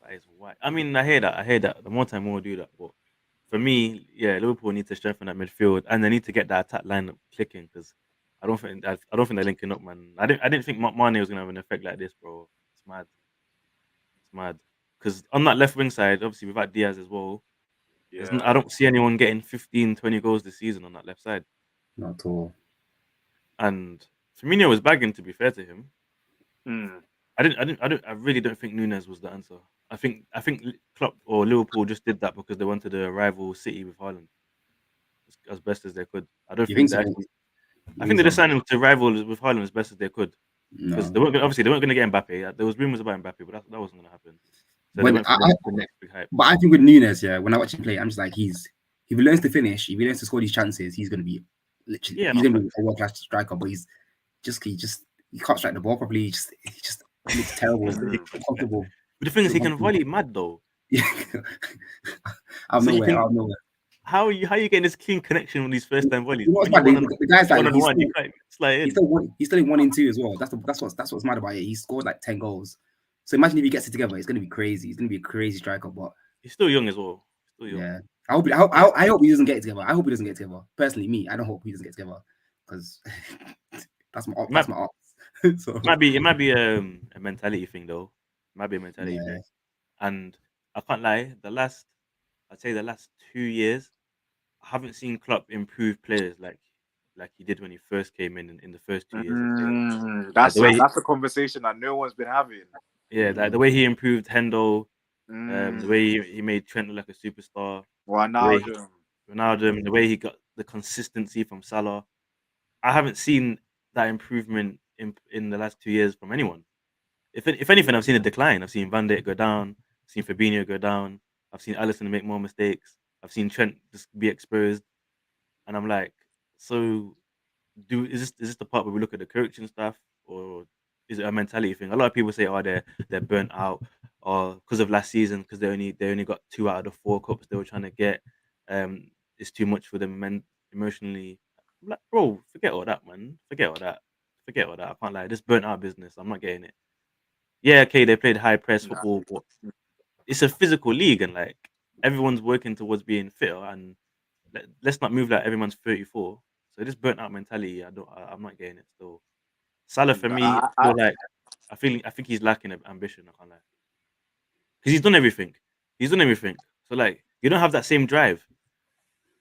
That is why. I mean, I hear that. The more time we'll do that. But for me, yeah, Liverpool need to strengthen that midfield and they need to get that attack lineup clicking because I don't think they're linking up, man. I didn't think Mane was gonna have an effect like this, bro. It's mad. It's mad. Because on that left wing side, obviously without Diaz as well, I don't see anyone getting 15, 20 goals this season on that left side. Not at all. And Firmino was bagging, to be fair to him. Mm. I really don't think Nunes was the answer. I think Klopp or Liverpool just did that because they wanted to rival City with Haaland as best as they could. I don't think they actually. I think they just signed him to rival with Haaland as best as they could because they weren't going to get Mbappe. There was rumors about Mbappe, but that wasn't going to happen. So they went for the next big hype. But I think with Nunes, yeah, when I watch him play, I'm just like if he learns to finish, if he learns to score these chances, he's going to be literally he's going to be a world class striker. But he can't strike the ball properly. He just looks terrible, uncomfortable. But the thing is, he can volley mad though. Yeah, out of nowhere. How are you getting this clean connection with these first time volleys? You know what's mad? The guy's like he's still in 1 and 2 as well. That's what's mad about it. He scored like 10 goals. So imagine if he gets it together, it's gonna be crazy. He's gonna be a crazy striker, but he's still young as well. Yeah, I hope he doesn't get it together. I hope he doesn't get it together. Personally, me, I don't hope he doesn't get it together because that's my ops. So it might be a mentality thing though. It might be a mentality thing. And I can't lie, I'd say the last 2 years, I haven't seen Klopp improve players like he did when he first came in the first 2 years. That's a conversation that no one's been having. Yeah, like the way he improved Hendo, the way he made Trent look like a superstar. Ronaldo, the way he got the consistency from Salah. I haven't seen that improvement in the last 2 years from anyone. If anything, I've seen a decline. I've seen Van Dijk go down. I've seen Fabinho go down. I've seen Alisson make more mistakes. I've seen Trent just be exposed. And I'm like, so is this the part where we look at the coaching stuff, or is it a mentality thing? A lot of people say, oh, they're burnt out, or because of last season, because they only got 2 out of the 4 cups they were trying to get. It's too much for them emotionally. I'm like, bro, forget all that, man. Forget all that. I can't lie. This burnt out business, I'm not getting it. Yeah, okay, they played high press football, but it's a physical league, and like everyone's working towards being fitter. And let's not move like everyone's 34. So this burnt out mentality, I'm not getting it still. Salah for me, I, I feel like I think he's lacking ambition. I can't lie, because he's done everything. He's done everything. So like, you don't have that same drive.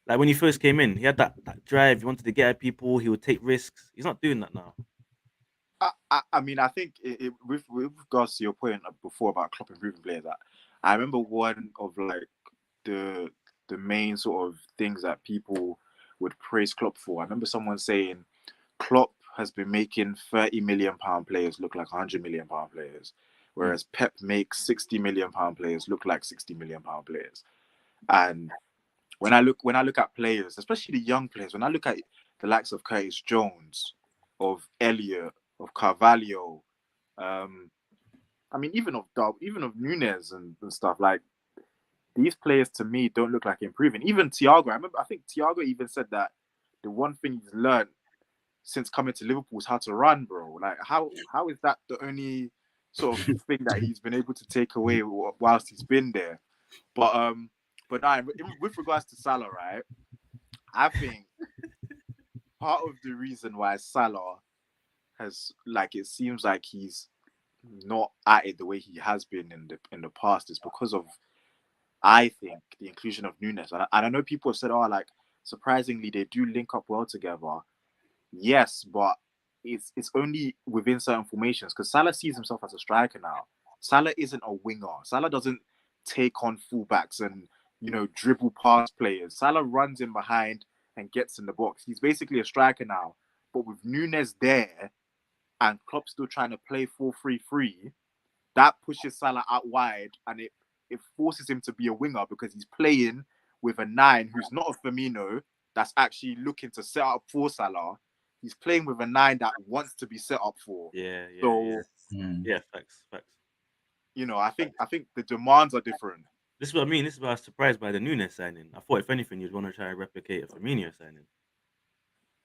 Like when he first came in, he had that drive. He wanted to get at people. He would take risks. He's not doing that now. I mean, I think with regards to your point before about Klopp improving players, I remember one of like the main sort of things that people would praise Klopp for. I remember someone saying Klopp has been making £30 million players look like £100 million players, whereas Pep makes £60 million players look like £60 million players. And when I look at players, especially the young players, when I look at the likes of Curtis Jones, of Elliott, of Carvalho, I mean even of Nunes and stuff, like these players to me don't look like improving. Even Thiago, I think Thiago even said that the one thing he's learned since coming to Liverpool is how to run, bro. Like how is that the only sort of thing that he's been able to take away whilst he's been there? But with regards to Salah, right? I think part of the reason why Salah has, like, it seems like he's not at it the way he has been in the past is because of, I think, the inclusion of Nunes. And I know people have said, oh, like, surprisingly they do link up well together. Yes, but it's only within certain formations, because Salah sees himself as a striker now. Salah isn't a winger. Salah doesn't take on fullbacks and dribble past players. Salah runs in behind and gets in the box. He's basically a striker now. But with Nunes there and Klopp still trying to play 4-3-3, that pushes Salah out wide, and it forces him to be a winger because he's playing with a 9 who's not a Firmino that's actually looking to set up for Salah. He's playing with a 9 that wants to be set up for. Yeah. Facts. I think the demands are different. This is what I mean. This is why I was surprised by the Nunes signing. I thought, if anything, you'd want to try and replicate a Firmino signing.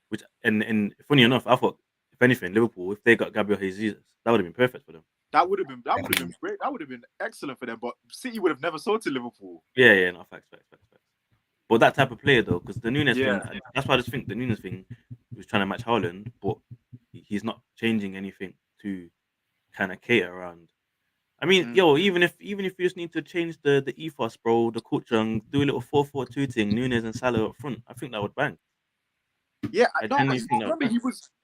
Which, and funny enough, I thought, if anything, Liverpool, if they got Gabriel Jesus, that would have been perfect for them. That would have been great. That would have been excellent for them. But City would have never sold to Liverpool. Yeah, no, facts. But that type of player, though, because the Nunes thing, that's why I just think the Nunes thing was trying to match Haaland, but he's not changing anything to kind of cater around. I mean, even if you just need to change the ethos, bro, the culture, and do a little 4-4-2 thing, Nunes and Salah up front, I think that would bang. Yeah, remember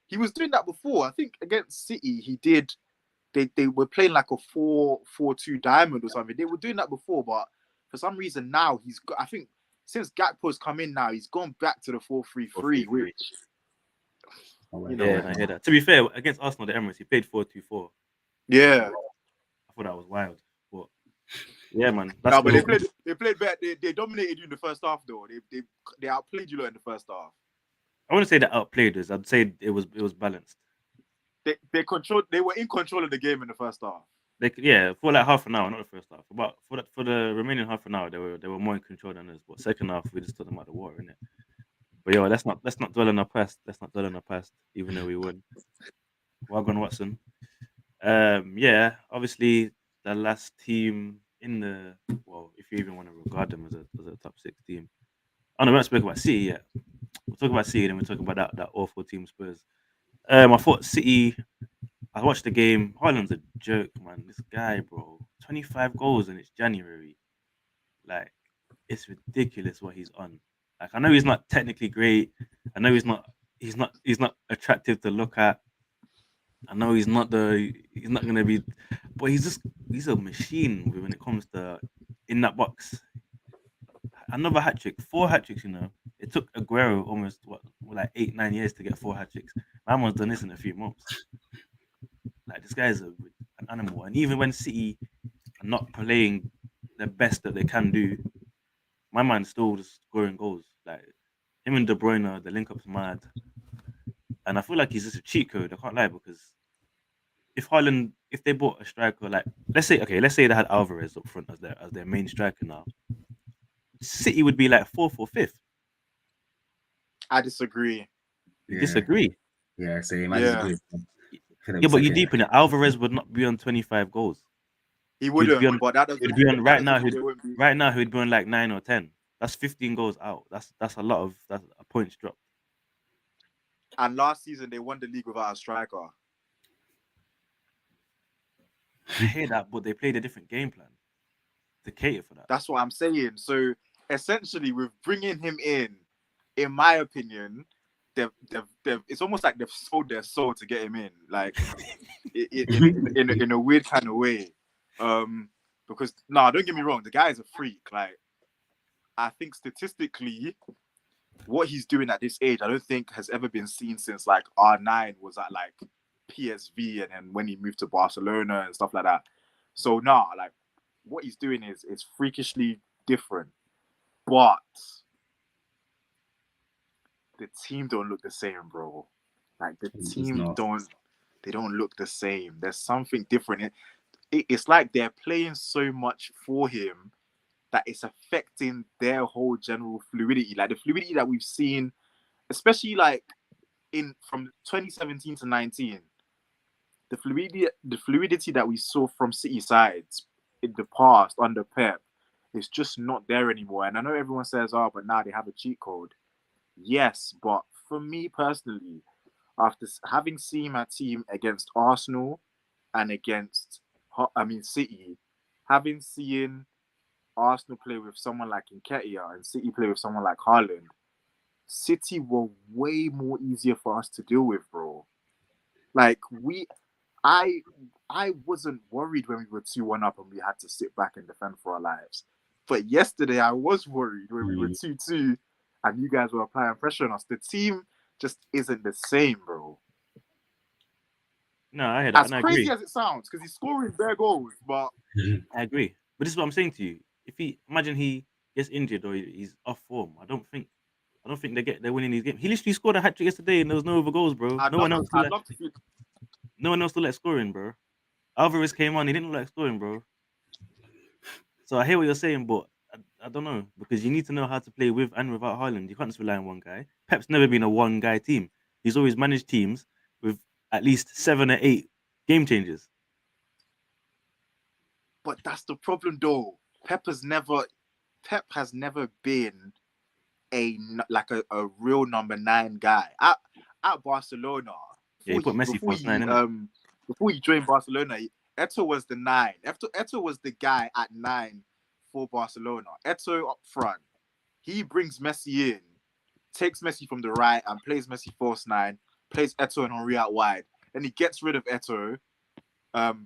he was doing that before. I think against City he did. They were playing like a 4-4-2 diamond or something. They were doing that before, but for some reason now he's got. I think since Gakpo's come in now, he's gone back to the 4-3-3, which I hear that. To be fair, against Arsenal, the Emirates, he played 4-2-4. Yeah, I thought that was wild, but yeah, man. But they played better. They dominated you in the first half, though. They outplayed you lot in the first half. I wouldn't say that outplayed us. I'd say it was balanced. They controlled. They were in control of the game in the first half. For like half an hour, not the first half. But for the remaining half an hour, they were more in control than us. But second half, we just took them out of the water, innit? But let's not dwell on our past. Let's not dwell on our past, even though we won. Well done, Watson. Obviously the last team in the, well, if you even want to regard them as a top 6 team. Oh no, we haven't spoken about City yet. We'll talk about City, then we'll talk about that awful team Spurs. I thought City. I watched the game. Haaland's a joke, man. This guy, bro, 25 goals and it's January. Like, it's ridiculous what he's on. Like, I know he's not technically great. I know he's not attractive to look at. I know he's not gonna be, but he's a machine when it comes to in that box. Another hat trick, 4 hat tricks. It took Aguero almost like 8-9 years to get 4 hat tricks. Man was done this in a few months. Like, this guy is an animal, and even when City are not playing the best that they can do, my man's still just scoring goals. Like, him and De Bruyne, the link up's mad, and I feel like he's just a cheat code. I can't lie, because if they bought a striker, like, let's say they had Alvarez up front as their main striker now, City would be like 4th or 5th. I disagree. You disagree? Yeah, same. I disagree. Yeah, but you deep in it. Alvarez would not be on 25 goals. He wouldn't. But that doesn't. He'd be on right now. He'd be on like 9 or 10. That's 15 goals out. That's a lot of points dropped. And last season they won the league without a striker. I hear that, but they played a different game plan to cater for that. That's what I'm saying. So essentially, with bringing him in my opinion, it's almost like they've sold their soul to get him in, like in a weird kind of way. Because don't get me wrong, the guy is a freak. Like, I think statistically, what he's doing at this age, I don't think has ever been seen since like R9 was at like PSV, and then when he moved to Barcelona and stuff like that. So like what he's doing is freakishly different, but the team don't look the same, bro. Like the team don't look the same. There's something different. It's like they're playing so much for him that it's affecting their whole general fluidity. Like the fluidity that we've seen, especially like from 2017 to 19, the fluidity that we saw from City sides in the past under Pep is just not there anymore. And I know everyone says, "Oh, but now they have a cheat code." Yes, but for me personally, after having seen my team against Arsenal and against, City, having seen Arsenal play with someone like Nketiah and City play with someone like Haaland, City were way more easier for us to deal with, bro. Like I wasn't worried when we were 2-1 up and we had to sit back and defend for our lives. But yesterday I was worried when we were 2-2 and you guys were applying pressure on us. The team just isn't the same, bro. No, I hear that. As and crazy I agree. as it sounds, because he's scoring bare goals, but I agree. But this is what I'm saying to you. If imagine he gets injured or he's off form, I don't think they're winning these games. He literally scored a hat trick yesterday and there was no other goals, bro. I'd No one else love to see. like scoring, bro. Alvarez came on, he didn't look like scoring, bro. So I hear what you're saying, but I don't know, because you need to know how to play with and without Haaland. You can't just rely on one guy. Pep's never been a one guy team. He's always managed teams with at least 7 or 8 game changers. But that's the problem, though. Pep has never been a real number 9 guy at Barcelona. Yeah, he put Messi first 9, innit? Before he joined Barcelona, Eto'o was the 9. Eto'o was the guy at 9 for Barcelona. Eto'o up front. He brings Messi in, takes Messi from the right and plays Messi false 9, plays Eto'o and Henry out wide. Then he gets rid of Eto'o,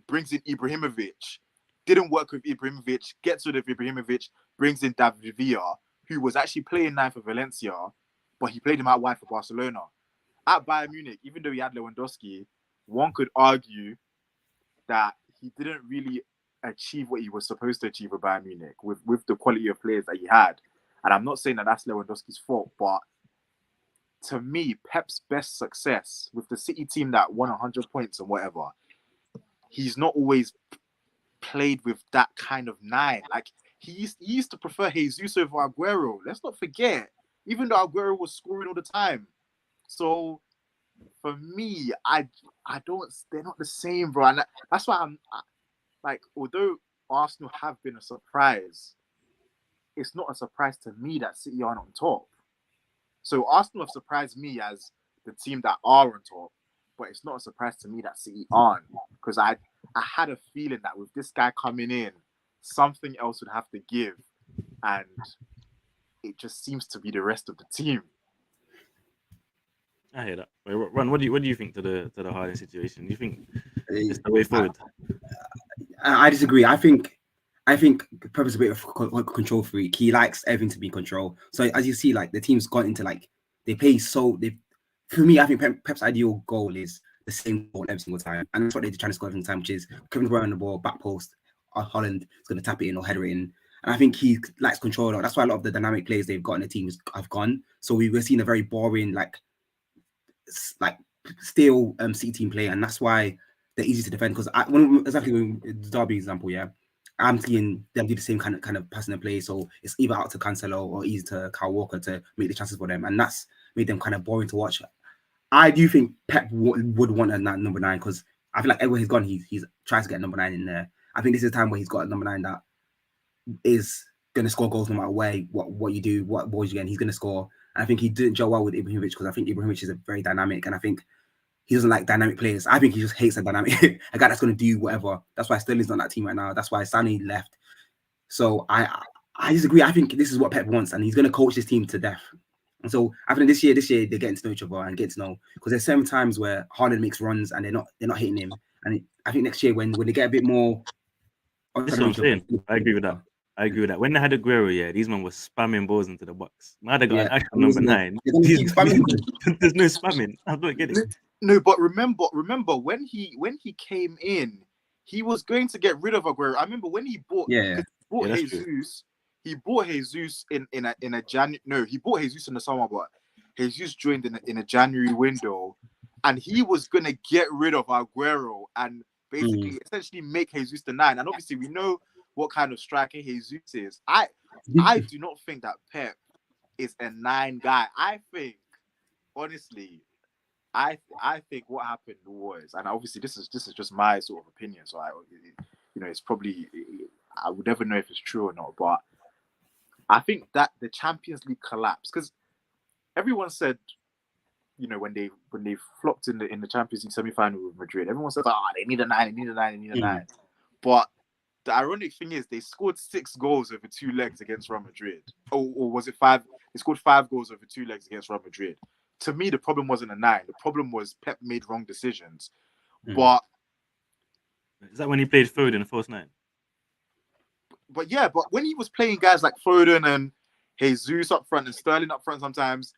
brings in Ibrahimovic. Didn't work with Ibrahimovic, gets rid of Ibrahimovic, brings in David Villa, who was actually playing 9 for Valencia, but he played him out wide for Barcelona. At Bayern Munich, even though he had Lewandowski, one could argue that he didn't really achieve what he was supposed to achieve at Bayern Munich with the quality of players that he had. And I'm not saying that that's Lewandowski's fault, but to me, Pep's best success with the City team that won 100 points and whatever, he's not always played with that kind of 9. Like he used to prefer Jesus over Aguero. Let's not forget, even though Aguero was scoring all the time. So for me, they're not the same, bro. And that's why although Arsenal have been a surprise, it's not a surprise to me that City aren't on top. So Arsenal have surprised me as the team that are on top, but it's not a surprise to me that City aren't, because I had a feeling that with this guy coming in, something else would have to give, and it just seems to be the rest of the team. I hear that. Wait, Ron, what do you think to the Haaland situation? Do you think it's the way forward? I disagree. I think Pep is a bit of a control freak. He likes everything to be in control. So as you see, like the team's gone into they play so they. For me, I think Pep's ideal goal is the same goal every single time, and that's what they're trying to score every time, which is Kevin De Bruyne on the ball, back post, Haaland is going to tap it in or header it in. And I think he likes control. That's why a lot of the dynamic players they've got in the team have gone. So we're seeing a very boring, stale City team play, and that's why they're easy to defend. Because exactly the Derby example, yeah, I'm seeing them do the same kind of passing and play. So it's either out to Cancelo or easy to Kyle Walker to make the chances for them, and that's made them kind of boring to watch. I do think Pep would want a number 9, because I feel like everywhere he's gone, he's trying to get number 9 in there. I think this is a time where he's got a number 9 that is going to score goals no matter what you do, what balls you get. He's going to score. And I think he didn't gel well with Ibrahimovic because I think Ibrahimovic is a very dynamic, and I think he doesn't like dynamic players. I think he just hates a dynamic a guy that's going to do whatever. That's why Sterling's not on that team right now. That's why Sané left. So I disagree. I think this is what Pep wants, and he's going to coach this team to death. And so I think this year they're getting to know each other and getting to know, because there's certain times where Haaland makes runs and they're not hitting him. And I think next year when they get a bit more, This is what I'm saying. I agree with that. When they had Aguero, yeah, these men were spamming balls into the box. Now they got an actual number 9. There's no spamming. I don't get it. No, but remember when he came in, he was going to get rid of Aguero. I remember when he bought Jesus. He bought Jesus in a January. No, he bought Jesus in the summer, but Jesus joined in a January window, and he was gonna get rid of Aguero and basically essentially make Jesus the 9. And obviously we know what kind of striker Jesus is. I do not think that Pep is a 9 guy. I think, honestly, I think what happened was, and obviously this is just my sort of opinion, so it's probably, I would never know if it's true or not, but I think that the Champions League collapsed because everyone said, when they flopped in the Champions League semi-final with Madrid, everyone said, they need a 9. But the ironic thing is they scored 6 goals over 2 legs against Real Madrid. Or was it 5? They scored 5 goals over 2 legs against Real Madrid. To me, the problem wasn't a 9. The problem was Pep made wrong decisions. But is that when he played Foden in the first 9? But when he was playing guys like Foden and Jesus up front and Sterling up front sometimes,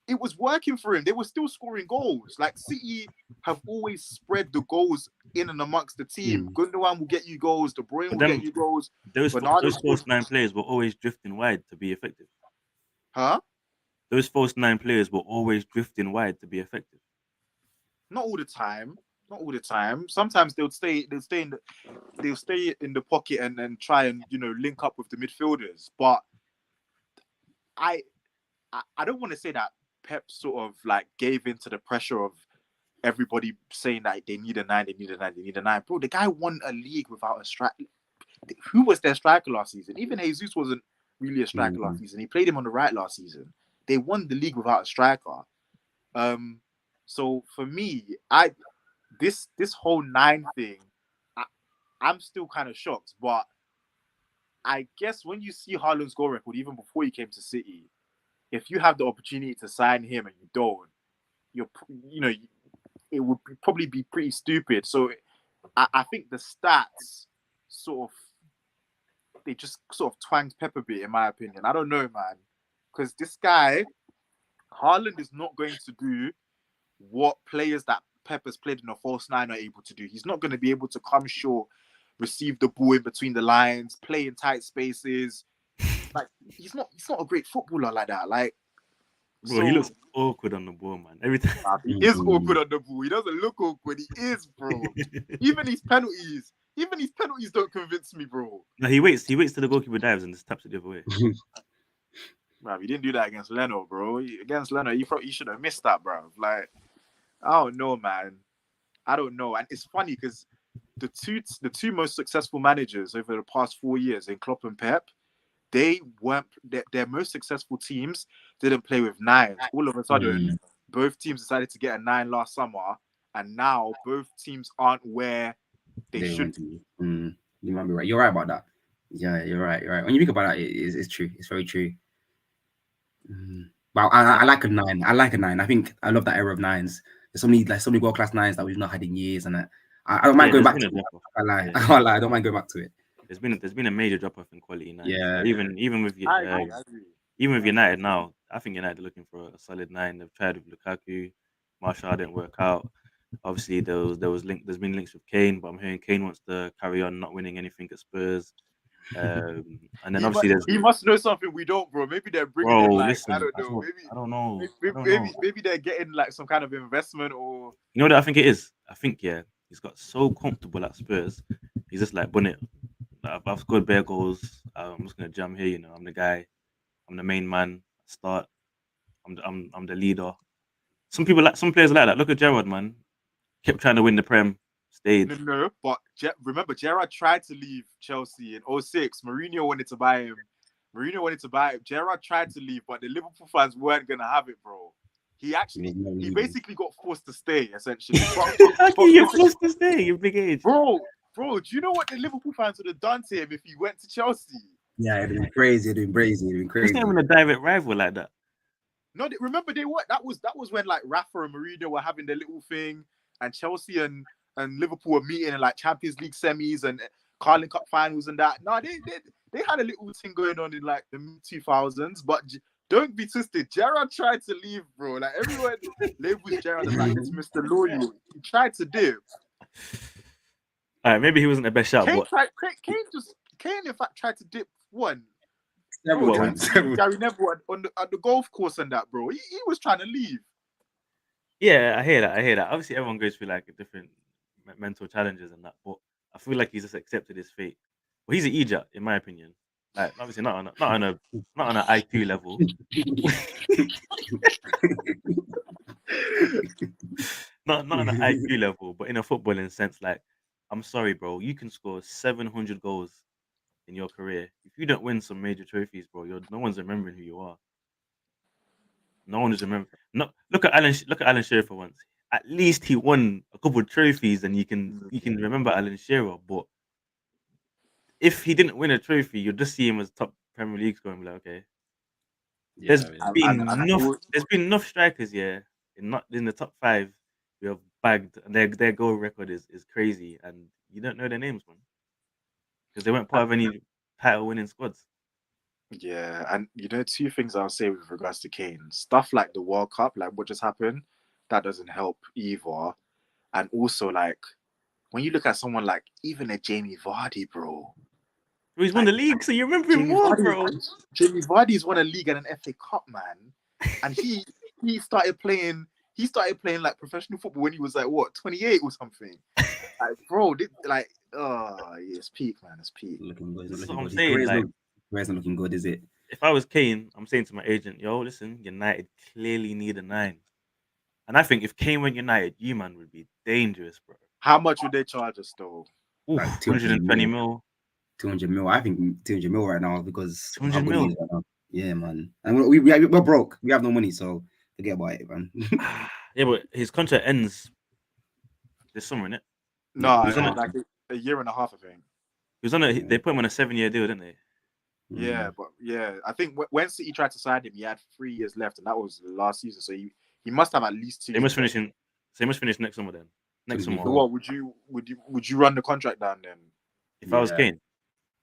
it was working for him. They were still scoring goals. Like City have always spread the goals in and amongst the team. Gundogan will get you goals. De Bruyne will get you goals. Those first 9 players were always drifting wide to be effective. Huh? Those first 9 players were always drifting wide to be effective. Not all the time. Sometimes they'll stay in the pocket and then try and link up with the midfielders. But I don't want to say that Pep sort of like gave into the pressure of everybody saying that they need a 9. Bro, the guy won a league without a striker. Who was their striker last season? Even Jesus wasn't really a striker last season. He played him on the right last season. They won the league without a striker. So for me, this whole 9 thing, I'm still kind of shocked. But I guess when you see Haaland's goal record, even before he came to City, if you have the opportunity to sign him and you don't, it would probably be pretty stupid. So I think the stats they just sort of twanged Pep a bit, in my opinion. I don't know, man, because this guy, Haaland, is not going to do what players that Pep has played in a false 9 are able to do. He's not going to be able to come short, receive the ball in between the lines, play in tight spaces. Like he's not a great footballer like that. Like, bro, he looks awkward on the ball, man. Every time he is awkward on the ball. He doesn't look awkward. He is, bro. Even his penalties don't convince me, bro. No, he waits till the goalkeeper dives and just taps it the other way. Man, he didn't do that against Leno, bro. Against Leno, he should have missed that, bro. Like, I don't know, man. I don't know. And it's funny because the two most successful managers over the past 4 years, in Klopp and Pep, their most successful teams didn't play with 9s. All of a sudden, both teams decided to get a 9 last summer, and now both teams aren't where they should be. You might be right. You're right about that. Yeah, you're right. When you think about that, it's true. It's very true. But I like a 9. I think I love that era of 9s. There's so many world class 9s that we've not had in years, and I don't mind going back to it. I can't lie. I don't mind going back to it. There's been a major drop off in quality 9s. Yeah. Even with even with United now, I think United are looking for a solid 9. They've tried with Lukaku, Martial didn't work out. Obviously, there's been links with Kane, but I'm hearing Kane wants to carry on not winning anything at Spurs. And then obviously he must know something we don't, bro. Maybe they're bringing in, like, listen, I don't know. I don't know. Maybe they're getting like some kind of investment, or you know what I think it is. I think he's got so comfortable at Spurs. He's just like, "Bun it. I've scored bare goals. I'm just gonna jump here. I'm the guy. I'm the main man. Start. I'm the leader." Some players are like that. Look at Gerrard, man. Kept trying to win the Prem. Stayed. No, but remember, Gerrard tried to leave Chelsea in 2006. Mourinho wanted to buy him. Mourinho wanted to buy it. Gerrard tried to leave, but the Liverpool fans weren't gonna have it, bro. He basically got forced to stay, essentially. Okay, you're forced to stay, you big age. Bro, do you know what the Liverpool fans would have done to him if he went to Chelsea? Yeah, it'd been crazy. It'd been crazy. It'd been He's crazy. not even a direct rival like that. No, remember they were. That was when like Rafa and Mourinho were having their little thing, and Chelsea and Liverpool were meeting in like Champions League semis and Carling Cup finals and that. No, they had a little thing going on in like the mid 2000s, but. Don't be twisted. Gerrard tried to leave, bro. Like everyone labels Gerrard as like this Mr. Loyal. He tried to dip. All right, maybe he wasn't the best shot, but Kane in fact tried to dip one. Several Bro, times. Gary Neville at the golf course and that, bro. He was trying to leave. yeah, I hear that. Obviously, everyone goes through like different mental challenges and that, but I feel like he's just accepted his fate. Well, he's an idiot, in my opinion. Like obviously not on an IQ level. not on an IQ level, but in a footballing sense, like I'm sorry, bro. You can score 700 goals in your career. If you don't win some major trophies, bro, no one's remembering who you are. No one is remembering. No, look at Alan Shearer for once. At least he won a couple of trophies, and you can remember Alan Shearer. But if he didn't win a trophy, you'll just see him as top Premier League scorer and be like, okay. There's been enough strikers, yeah, in the top 5 who have bagged, and their goal record is crazy, and you don't know their names, man, because they weren't part of any title winning squads. Yeah, and you know, 2 things I'll say with regards to Kane. Stuff like the World Cup, like what just happened, that doesn't help either. And also, like, when you look at someone like even a Jamie Vardy, bro. He's won the league, so you remember him more, bro. Jamie Vardy's won a league and an FA Cup, man. And he started playing like professional football when he was like what, 28 or something. Like, bro, it's peak, man. It's peak. Looking good. That's what I'm saying. Like, career's not looking good, is it? If I was Kane, I'm saying to my agent, yo, listen, United clearly need a 9. And I think if Kane went United, you man would be dangerous, bro. How much would they charge us though? Like 220 mil. 200 mil. I think 200 mil right now because 200 mil. Right now. Yeah, man. And we're broke. We have no money, so forget about it, man. Yeah, but his contract ends this summer, innit? No, like a year and a half, I think. He was on they put him on a 7-year deal, didn't they? Yeah, but yeah, I think when City tried to sign him, he had 3 years left, and that was the last season. So he must have at least 2. They must finish next summer then. Next summer. What would you run the contract down then? If I was Kane,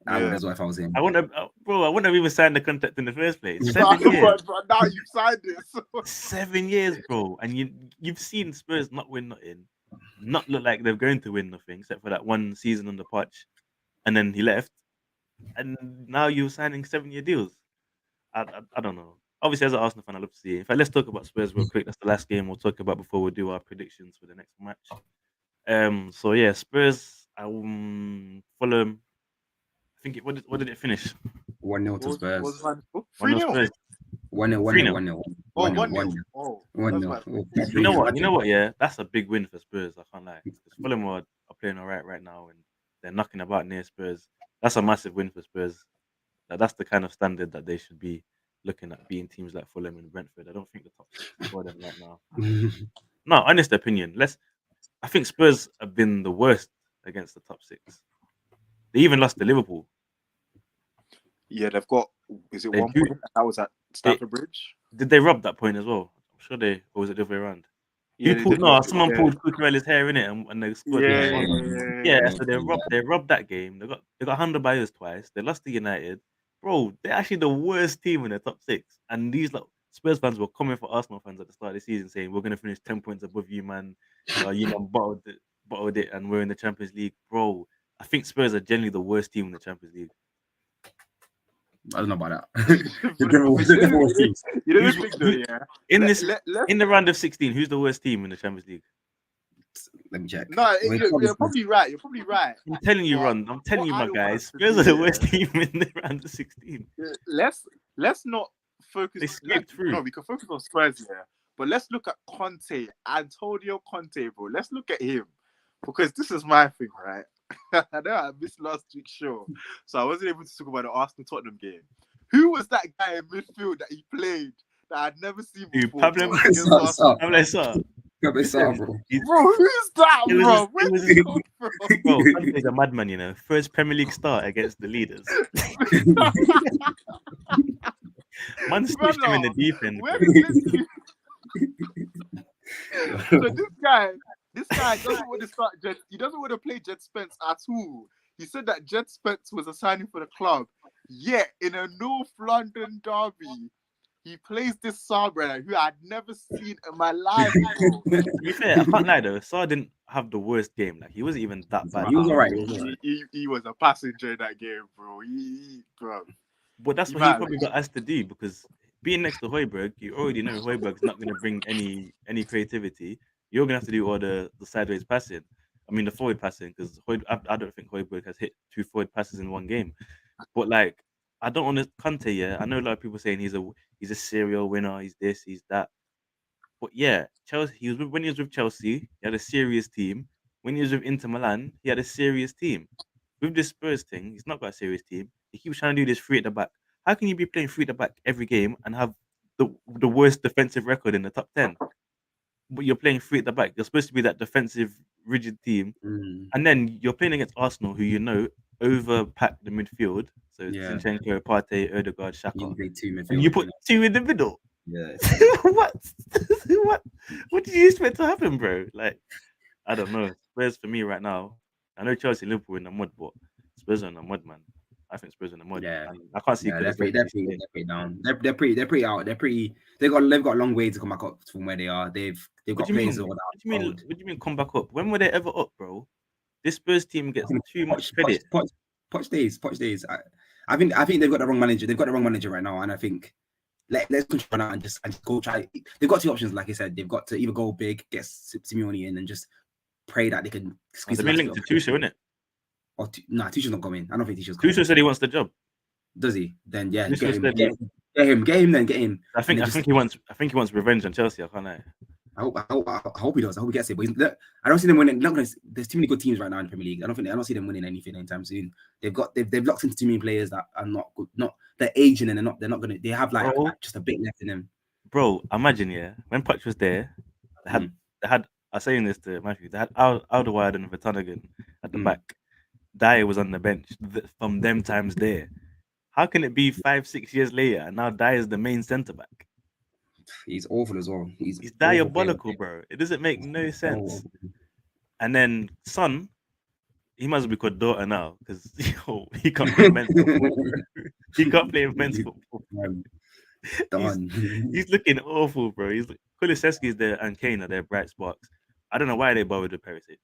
I would as well if I was him. I wouldn't have even signed the contract in the first place. 7 years. But now you've signed it. So. 7 years, bro, and you've seen Spurs not win nothing, not look like they're going to win nothing except for that one season on the pitch, and then he left, and now you're signing 7-year deals. I don't know. Obviously, as an Arsenal fan, I love to see it. In fact, let's talk about Spurs real quick. That's the last game we'll talk about before we do our predictions for the next match. So yeah, Spurs. Fulham. I think what did it finish? 1-0 to Spurs. 3-0. 1-0. Oh, 1-0. Oh, 1-0. You know what? Yeah, that's a big win for Spurs. I can't lie. Because Fulham are playing all right now, and they're knocking about near Spurs. That's a massive win for Spurs. That's the kind of standard that they should be looking at, being teams like Fulham and Brentford. I don't think the top 6 for them right now. No, honest opinion. I think Spurs have been the worst against the top 6. They even lost to Liverpool. Yeah, they've got. Is it 1 point? That was at Stamford Bridge. Did they rob that point as well? I'm sure they. Or was it the other way around? Yeah, someone pulled Cucurella's hair in it, and they scored. Yeah. So they robbed that game. They got handled by us twice. They lost to United. Bro, they're actually the worst team in the top 6. And these Spurs fans were coming for Arsenal fans at the start of the season, saying we're going to finish 10 points above you, man. You man bottled it, and we're in the Champions League, bro. I think Spurs are generally the worst team in the Champions League. I don't know about that. You don't think so, yeah. In the round of 16, who's the worst team in the Champions League? Let me check. No, you're probably right. I'm telling you, Ron. I'm telling you, my guys. Spurs are the worst team in the round of 16. Let's not focus. They scraped through. No, we can focus on Spurs here, but let's look at Conte, Antonio Conte, bro. Let's look at him, because this is my thing, right? I know I missed last week's show, so I wasn't able to talk about the Arsenal-Tottenham game. Who was that guy in midfield that he played that I'd never seen Who, before? Pablo bro, against Arsenal? Pablo Sarr. Listen, he's- Bro, who's that, it was bro? just- Where it was did he just- come from? Bro, Conte's a madman, you know. First Premier League start against the leaders. Man switched him in the deep end. Where bro. did So this guy doesn't want to start Jed. He doesn't want to play Jed Spence at all. He said that Jed Spence was a signing for the club. Yet in a North London derby, he plays this Sabra who I'd never seen in my life, bro. To be fair, I can't lie though. Sarr didn't have the worst game. Like he wasn't even that bad. He was alright. He was a passenger in that game, bro. Bro. But that's what he probably got asked to do because being next to Højbjerg, you already know Højbjerg's not going to bring any creativity. You're going to have to do all the sideways passing. I mean, the forward passing because I don't think Højbjerg has hit 2 forward passes in one game. But like, I don't want to Conte. Yeah, I know a lot of people saying he's a serial winner. He's this, he's that. But yeah, Chelsea. When he was with Chelsea, he had a serious team. When he was with Inter Milan, he had a serious team. With this Spurs thing, he's not got a serious team. He keeps trying to do this 3 at the back. How can you be playing 3 at the back every game and have the worst defensive record in the top 10? But you're playing 3 at the back. You're supposed to be that defensive, rigid team. And then you're playing against Arsenal, who you know overpack the midfield. So Zinchenko, Partey, Odegaard, Xhaka. And you put 2 in the middle. Yeah. what? What did you expect to happen, bro? Like, I don't know. Spurs for me right now. I know Chelsea, Liverpool in the mud, but Spurs are in the mud, man. I think Spurs are in the mud. Yeah. I can't see. Yeah, they're pretty down. They're pretty out. They've got a long way to come back up from where they are. They've got players. What do you mean come back up? When were they ever up, bro? This Spurs team gets too much credit. Poch days. I think they've got the wrong manager. They've got the wrong manager right now, and I think let's control that and just go try. They've got 2 options, like I said. They've got to either go big, get Simeone in, and just pray that they can squeeze. They've been linked to Tuchel, isn't it? Or Tuchel's not coming. I don't think Tuchel's coming. Tuchel said he wants the job. Does he? Then yeah, Get him. Get him. I think he wants revenge on Chelsea. I can't lie. I hope he does. I hope he gets it. But I don't see them winning. There's too many good teams right now in the Premier League. I don't see them winning anything anytime soon. They've locked into too many players that are not good. They're aging and they're not gonna. They have like just a bit left in them. Bro, imagine when Poch was there, they had. I was saying this to Matthew. They had Alderweireld and Vertonghen at the back. Dyer was on the bench from them times there. How can it be 5-6 years later and now Dyer's the main centre back? He's awful as well. He's diabolical, bro. It doesn't make no sense. And then Son, he must be called daughter now because he can't play men's football. He can't play men's football. He's looking awful, bro. Kulusevski's there and Kane are their bright sparks. I don't know why they bothered with Perisic.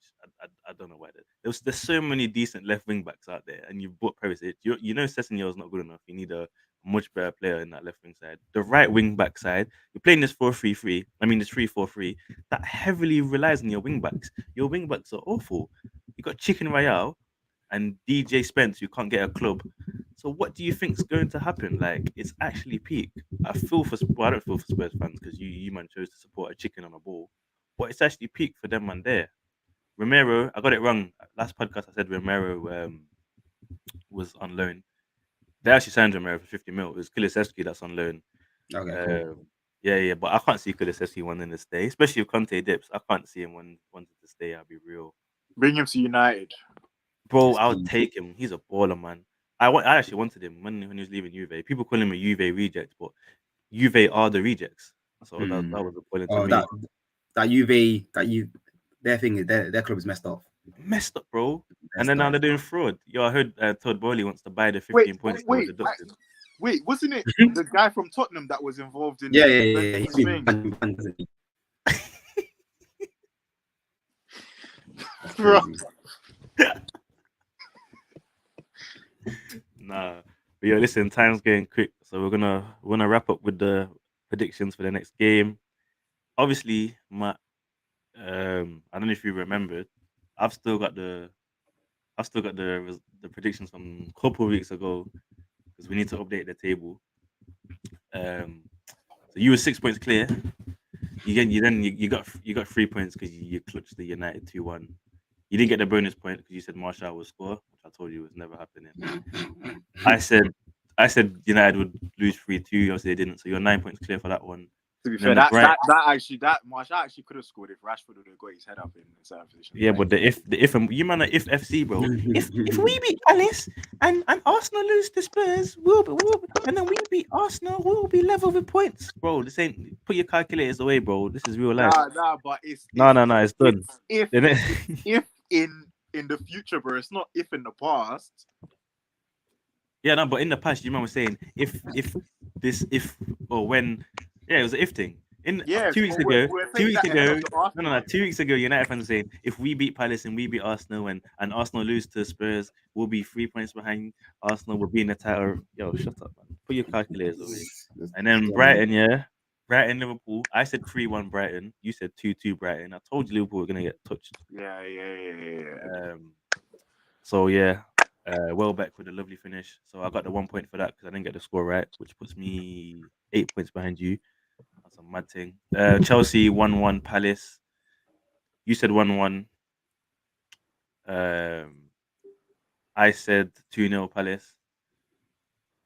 I don't know why. There's so many decent left wing backs out there, and you bought Perisic. You know Sessegnol's not good enough. You need a much better player in that left wing side. The right wing back side, you're playing this 4-3-3. I mean, this 3-4-3 that heavily relies on your wing backs. Your wing backs are awful. You got Chicken Royale and DJ Spence, who can't get a club. So what do you think's going to happen? Like, it's actually peak. I don't feel for Spurs fans because you man chose to support a chicken on a ball. But it's actually peak for them man there. Romero, I got it wrong. Last podcast I said Romero was on loan. They actually signed Romero for 50 mil. It was Kulusevski that's on loan. Okay, cool. Yeah, but I can't see Kulusevski wanting to stay, especially if Conte dips. I can't see him wanting to stay. I'll be real. Bring him to United. Bro, I would take him. He's a baller, man. I actually wanted him when he was leaving Juve. People call him a Juve reject, but Juve are the rejects. So that was a point to me. Their thing is their club is messed up. Messed up, bro. And then now they're doing fraud. Yo, I heard Todd Bowley wants to buy the 15 points. Wait, wasn't it the guy from Tottenham that was involved in? Yeah. He's been banned, doesn't he? Bro. Nah, but yo, listen, time's getting quick, so we're gonna wrap up with the predictions for the next game. Obviously, Matt, I don't know if you remembered, I've still got the predictions from a couple of weeks ago because we need to update the table. So you were 6 points clear. You got 3 points because you clutched the United 2-1. You didn't get the bonus point because you said Martial would score, which I told you was never happening. I said I said United would lose 3-2. Obviously, they didn't. So you're 9 points clear for that one. To be And then fair, the that Martial actually could have scored if Rashford would have got his head up in certain position. Yeah, but the if you man are if FC, bro. If we beat Palace and Arsenal lose to Spurs, and then we beat Arsenal, we'll be level with points, bro. This ain't put your calculators away, bro. This is real life. Nah, but it's done. if in the future, bro. It's not if in the past. Yeah, no, but in the past, you man was saying if or when, yeah, it was an if thing. In 2 weeks ago, no, 2 weeks ago, United fans were saying if we beat Palace and we beat Arsenal and Arsenal lose to Spurs, we'll be 3 points behind Arsenal. We'll be in the title. Yo, shut up, man. Put your calculators away. And then Brighton, Liverpool. I said 3-1 Brighton. You said 2-2 Brighton. I told you Liverpool were gonna get touched. Yeah. So yeah. Welbeck with a lovely finish. So I got the 1 point for that because I didn't get the score right, which puts me 8 points behind you. That's a mad thing. Chelsea 1-1 Palace. You said 1-1. I said 2-0 Palace.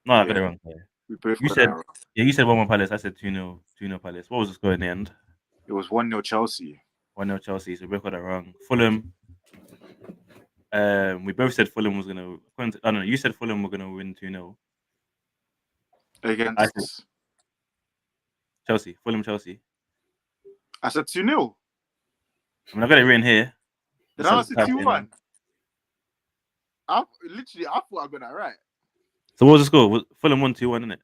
No, I got it wrong. We both you said you said 1-1 Palace. I said 2-0 Palace. What was the score in the end? It was 1-0 Chelsea. 1-0 Chelsea. So we both got that wrong. Fulham. We both said Fulham was gonna. I don't know. You said Fulham were gonna win 2-0 against Chelsea. Fulham Chelsea. I said 2-0. I mean, I got it written here. Did I say 2-1? I thought I got that right. So what was the score? Fulham 1-2-1, isn't it?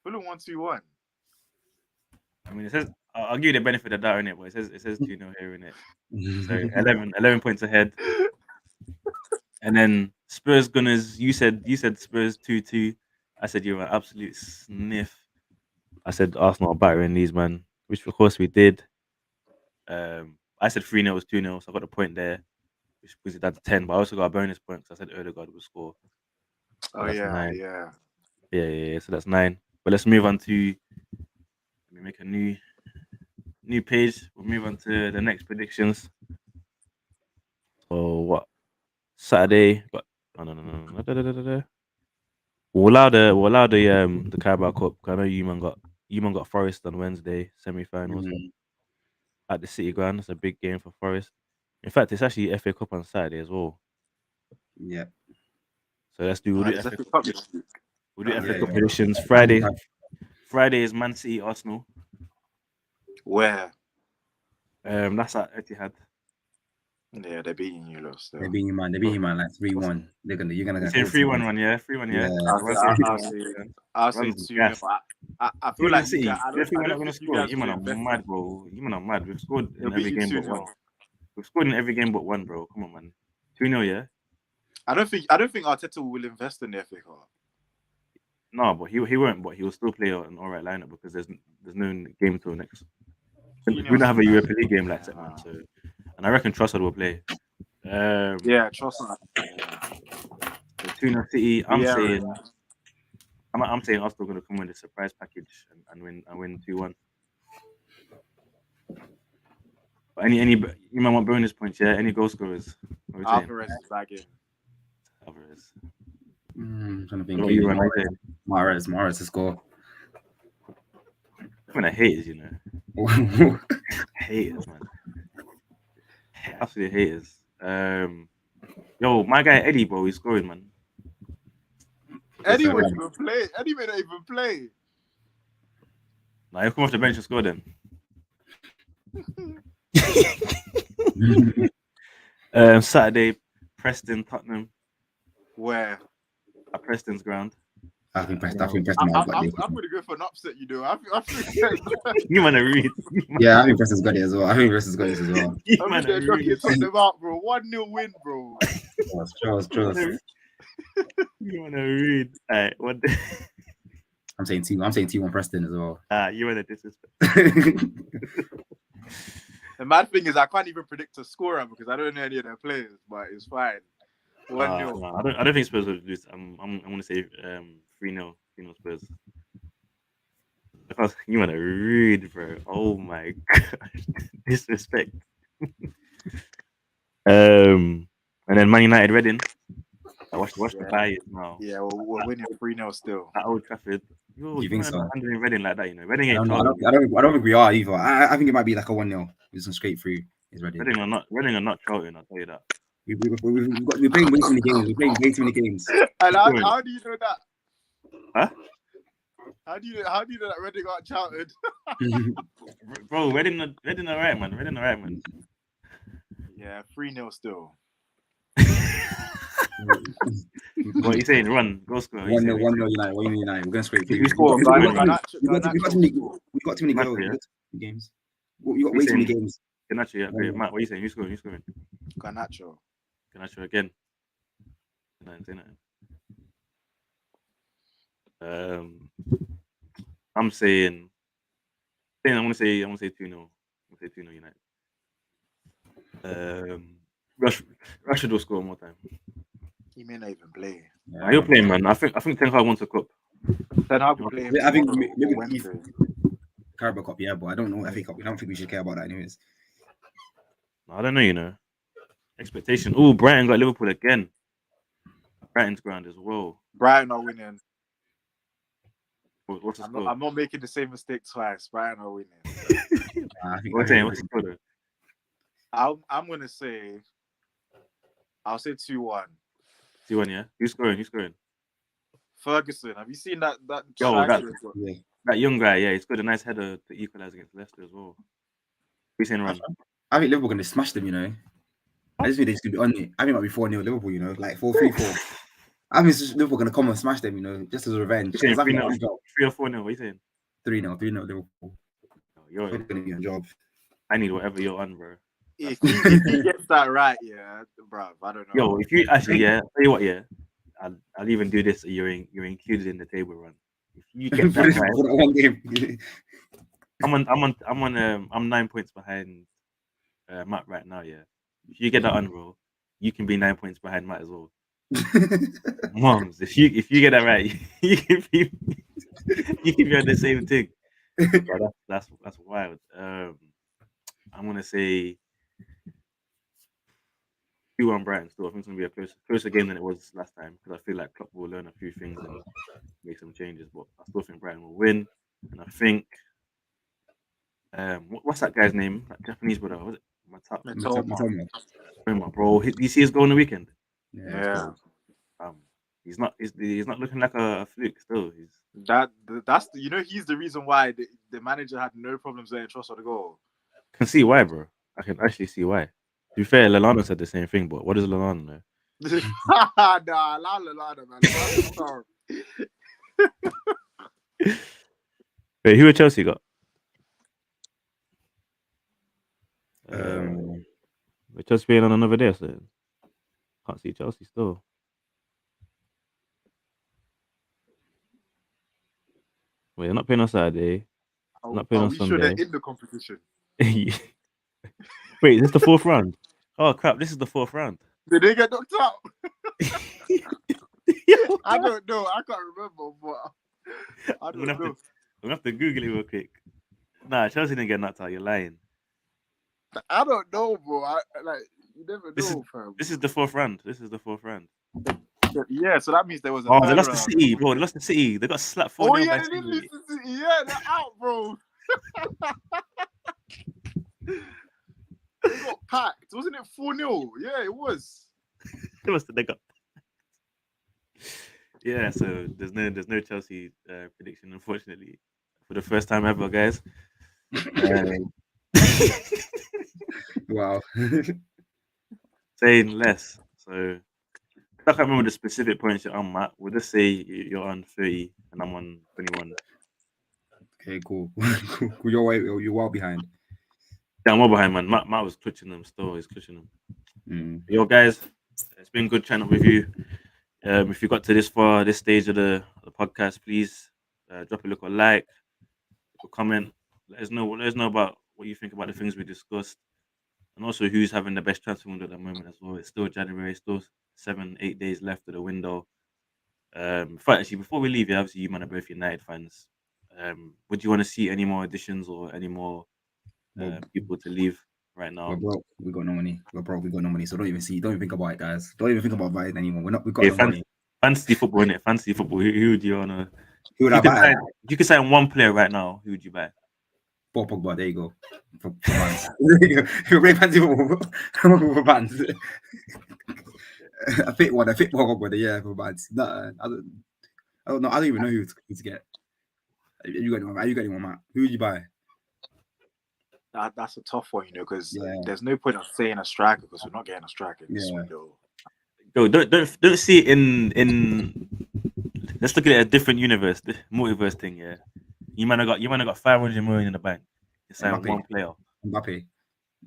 Fulham 1-2-1. I mean, it says I'll give you the benefit of the doubt in it, but it says 2-0 here in it. So 11 points ahead. And then Spurs Gunners, you said Spurs 2-2. I said you were an absolute sniff. I said Arsenal are battering these, man, which of course we did. I said 3-0 was 2-0, so I got a point there, which brings it down to 10. But I also got a bonus point because I said Odegaard would score. So that's 9. Yeah. So that's 9. But let's move on to. Let me make a new page. We'll move on to the next predictions. So what? Saturday. But no. We'll allow the Carabao Cup. I know you man got Forest on Wednesday semi-finals at the City Ground. It's a big game for Forest. In fact, it's actually FA Cup on Saturday as well. Yeah. So we'll do FA Cup. We'll do FA Cup predictions. Friday is Man City Arsenal. Where? That's at Etihad. Yeah, they're beating you, lot. They're beating you, man. like 3-1. You're gonna get 3-1, yeah. 3-1, yeah. I'll say 2-0. I feel like City. I don't think we're not think gonna score. You man are mad, bro. You man are mad. We've scored in They'll every beat you game but 2-0. one. We've scored in every game but one, bro. Come on, man. 2-0, yeah. I don't think Arteta will invest in the FA Cup. No, but he won't. But he will still play an alright lineup because there's no game till next. We don't have a Europa League game like that, man. So, and I reckon Trossard will play. Yeah, Trossard. 2-0 City. I'm saying Arsenal going to come with a surprise package and win 2-1. But any you might want bonus points, yeah? Any goal scorers? Alvarez is back in. Alvarez. I'm trying to think. Mahrez to score. I mean, I hate it, you know. Haters, man. Absolutely haters. Yo, my guy Eddie, bro, he's scoring, man. Eddie won't even play. Eddie may not even play. Nah, he'll come off the bench and score then. Saturday, Preston, Tottenham. Where? At Preston's ground. I think Preston. I'm going to go for an upset, you know. I think you man are read. Yeah, I think Preston's got it as well. I think Preston's got it as well. I'm going to talk about, bro. 1-0 win, bro. Trust. You want to read? Alright, what? I'm saying 2-1 Preston as well. You want to disrespect. The mad thing is, I can't even predict a scorer because I don't know any of their players, but it's fine. 1-0. No, I don't think Spurs will lose. I'm going to say 3-0 Spurs. Because you want to read, bro. Oh my gosh, disrespect. And then Man United Reading. Watch the Yeah. bias now. Yeah, we're winning 3-0 still. At Old Trafford. Yo, You think man, so? Under Reading like that, you know. Reading I ain't don't know. Charlton. I don't think we are either. I think it might be like a 1-0 with some straight through. Is ready. Reading are not Charlton, I'll tell you that. We're playing way too many games. We're playing way too many games. And Scoring. how do you know that? Huh? How do you know that Reading got charted? Bro, Reading are right, man. Reading are right, man. Yeah, 3-0 still. What are you saying? Run, go score. 1-0 United. 1-0 United. We're going straight through. You score. We've got too many Garnacho, yeah? games. We got way too many games. Garnacho, yeah. Great. Matt, what are you saying? Who's scoring? Garnacho. Garnacho again. I'm saying I'm gonna say 2-0. I'm gonna say 2-0 United. Rashford will score one more time. He may not even play. Yeah. He'll play, man. I think Ten Hag wants a cup. Ten Hag will play him. I think maybe Wednesday. Carabao Cup, yeah, but I don't know FA Cup. I don't think we should care about that, anyways. I don't know, you know. Expectation. Oh, Brighton got Liverpool again. Brighton's ground as well. Brighton are winning. What's the score? I'm not making the same mistake twice. Brighton are winning. What's the score? I'm gonna say. I'll say 2-1. 2-1, yeah. Who's scoring? Ferguson. Have you seen that? That young guy, yeah, he's got a nice header to equalise against Leicester as well. Who's saying run? I think Liverpool are going to smash them, you know. I just think they're just going to be on it. I think it might be 4-0 Liverpool, you know, like 4-3-4. I think Liverpool are going to come and smash them, you know, just as a revenge. 3 or 4-0. What are you saying? 3-0 Liverpool. You're going to be on job. I need whatever you're on, bro. If he gets that right, yeah, bro, I don't know. Yo, if you actually, yeah, tell you what, yeah, I'll even do this. You're included in the table run. If you get that right, one game. I'm 9 points behind Matt right now. Yeah, if you get that on, bro, you can be 9 points behind Matt as well. Moms, if you get that right, you can be on the same thing. Bro, that's wild. I'm gonna say 2-1 Brighton. Still, I think it's gonna be a closer game than it was last time because I feel like Klopp will learn a few things and make some changes. But I still think Brighton will win, and I think what's that guy's name? That Japanese brother, was it? Matoma. Bro, did you see his goal on the weekend? Yeah. He's not looking like a fluke. Still, that's he's the reason why the manager had no problems letting Trossard the goal. I can see why, bro. I can actually see why. To be fair, Lallana said the same thing, but what does Lallana know? Nah, Lallana, man. Wait, who Chelsea got? Chelsea playing on another day, so can't see Chelsea still. Wait, they're not playing on Saturday. They're not playing on Sunday. Sure they're in the competition. Wait, is this the fourth round? Oh crap! This is the fourth round. Did they get knocked out? I don't know. I can't remember, but I don't know. I'm gonna have to Google it real quick. Nah, Chelsea didn't get knocked out. You're lying. I don't know, bro. You never know, fam. This is the fourth round. Yeah, so that means there was a. Oh, they lost to City, bro. They lost to City. They got slapped 4-0 by they City. did lose to City. Yeah, they're out, bro. They got packed. Wasn't it 4-0? Yeah, it was. They got. Yeah, so there's no Chelsea prediction, unfortunately, for the first time ever, guys. Wow. Saying less. So I can't remember the specific points you're on, Matt. We'll just say you're on 30 and I'm on 21. Okay, cool. You're well behind. Yeah, I'm well behind, man. Matt was clutching them still. He's clutching them. Yo, guys, it's been good chatting up with you. If you got to this stage of the podcast, please drop a little like, a comment. Let us know about what you think about the things we discussed, and also who's having the best transfer window at the moment as well. It's still January, still 7-8 days left of the window. Before we leave, obviously you man are both United fans. Would you want to see any more additions or any more people to leave right now. We're broke. We got no money. We're broke. We got no money. So don't even think about it, guys. Don't even think about buying anymore. We've got Hey, no money. fantasy football, innit? Fantasy football. Who would you wanna? Who would If I you could buy? sign, if you could sign one player right now, who would you buy? Paul Pogba. There you go. For fans. You're playing fantasy football for fans. A fit one. A fit Paul Pogba. Yeah, for fans. No, I don't know. I don't even know who to get. You got anyone? You got anyone, Matt? Who would you buy? That's a tough one, because Yeah. there's no point of saying a striker because we're not getting a striker in this Yeah. window. Yo, don't see it in. Let's look at it a different universe, the multiverse thing. Yeah, you might have got 500 million in the bank. You sign Mbappe. one player. Mbappe.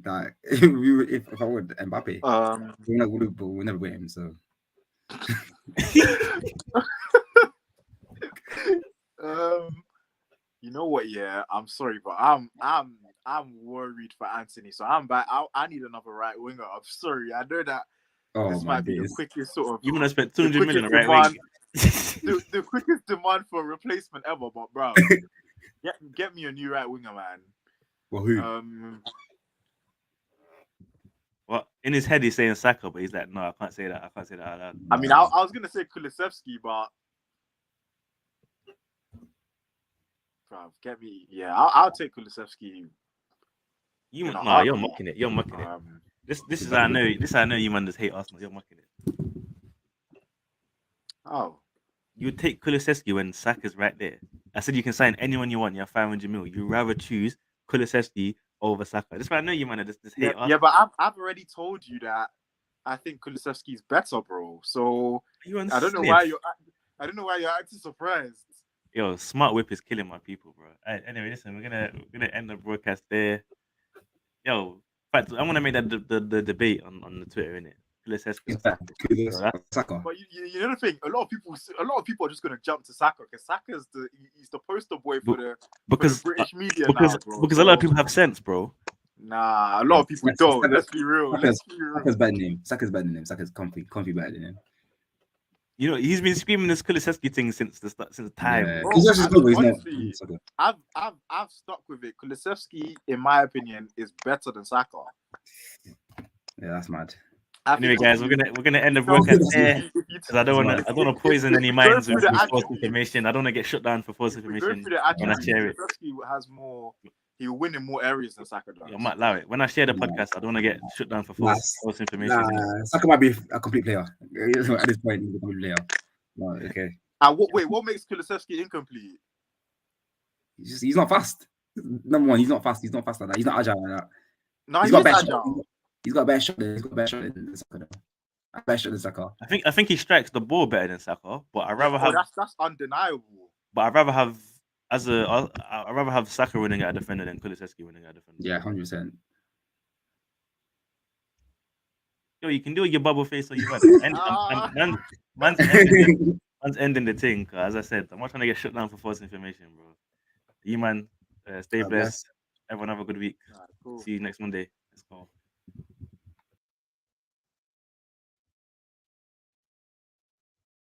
Like, if I would Mbappe, we'll never win him. So. You know what? Yeah, I'm sorry, but I'm worried for Anthony. So I'm back. I need another right winger. I'm sorry. I know that this might be the quickest sort of. You want to spend 200 million on right wing? the quickest demand for a replacement ever, but bro, get me a new right winger, man. Well, who? Well, in his head he's saying Saka, but he's like, no, I can't say that. I mean, I was gonna say Kulusevski, but bro, get me. Yeah, I'll take Kulusevski. You're mucking it. You're mucking it. This is how I know. This is how I know you man just hate Arsenal. You're mucking it. Oh. You would take Kulusevski when Saka's right there. I said you can sign anyone you want. You have 500 mil. You'd rather choose Kulusevski over Saka. That's why I know you man just hate Arsenal. Yeah, but I've already told you that I think Kulusevski's better, bro. So I don't know why you're acting surprised. Yo, smart whip is killing my people, bro. Anyway, listen, we're gonna end the broadcast there. Yo, in fact, I want to make that the debate on the Twitter, innit? Kulusevski or Saka. But you know the thing, a lot of people are just gonna jump to Saka because Saka's he's the poster boy for the British media now, bro. Because a lot of people have sense, bro. Nah, a lot of people don't. Let's be real. Saka's better than him. Saka's comfy better than him. You know, he's been screaming this Kulusevski thing since time. Yeah. Bro, honestly, I've stuck with it. Kulusevski, in my opinion, is better than Saka. Yeah, that's mad. Anyway, guys, we're gonna end the broadcast there because I don't want to poison any minds with false information. I don't want to get shut down for false information when I share it. He will win in more areas than Saka does. I might allow it. When I share the podcast, I don't want to get shut down for false information. Saka might be a complete player. At this point, he's a complete player. No, okay. What makes Kulusevski incomplete? He's not fast. Number one, he's not fast. He's not fast like that. He's not agile like that. No, he's agile. He's got a better shot than Saka. A better shot than Saka. I think he strikes the ball better than Saka, but I'd rather have. That's undeniable. But I'd rather have I'd rather have Saka winning at a defender than Kulusevski winning at a defender. Yeah, 100%. Yo, you can do your bubble face or you want. Man's ending the thing. As I said, I'm not trying to get shut down for false information, bro. You man, stay blessed. Everyone have a good week. Cool. See you next Monday. Let's go.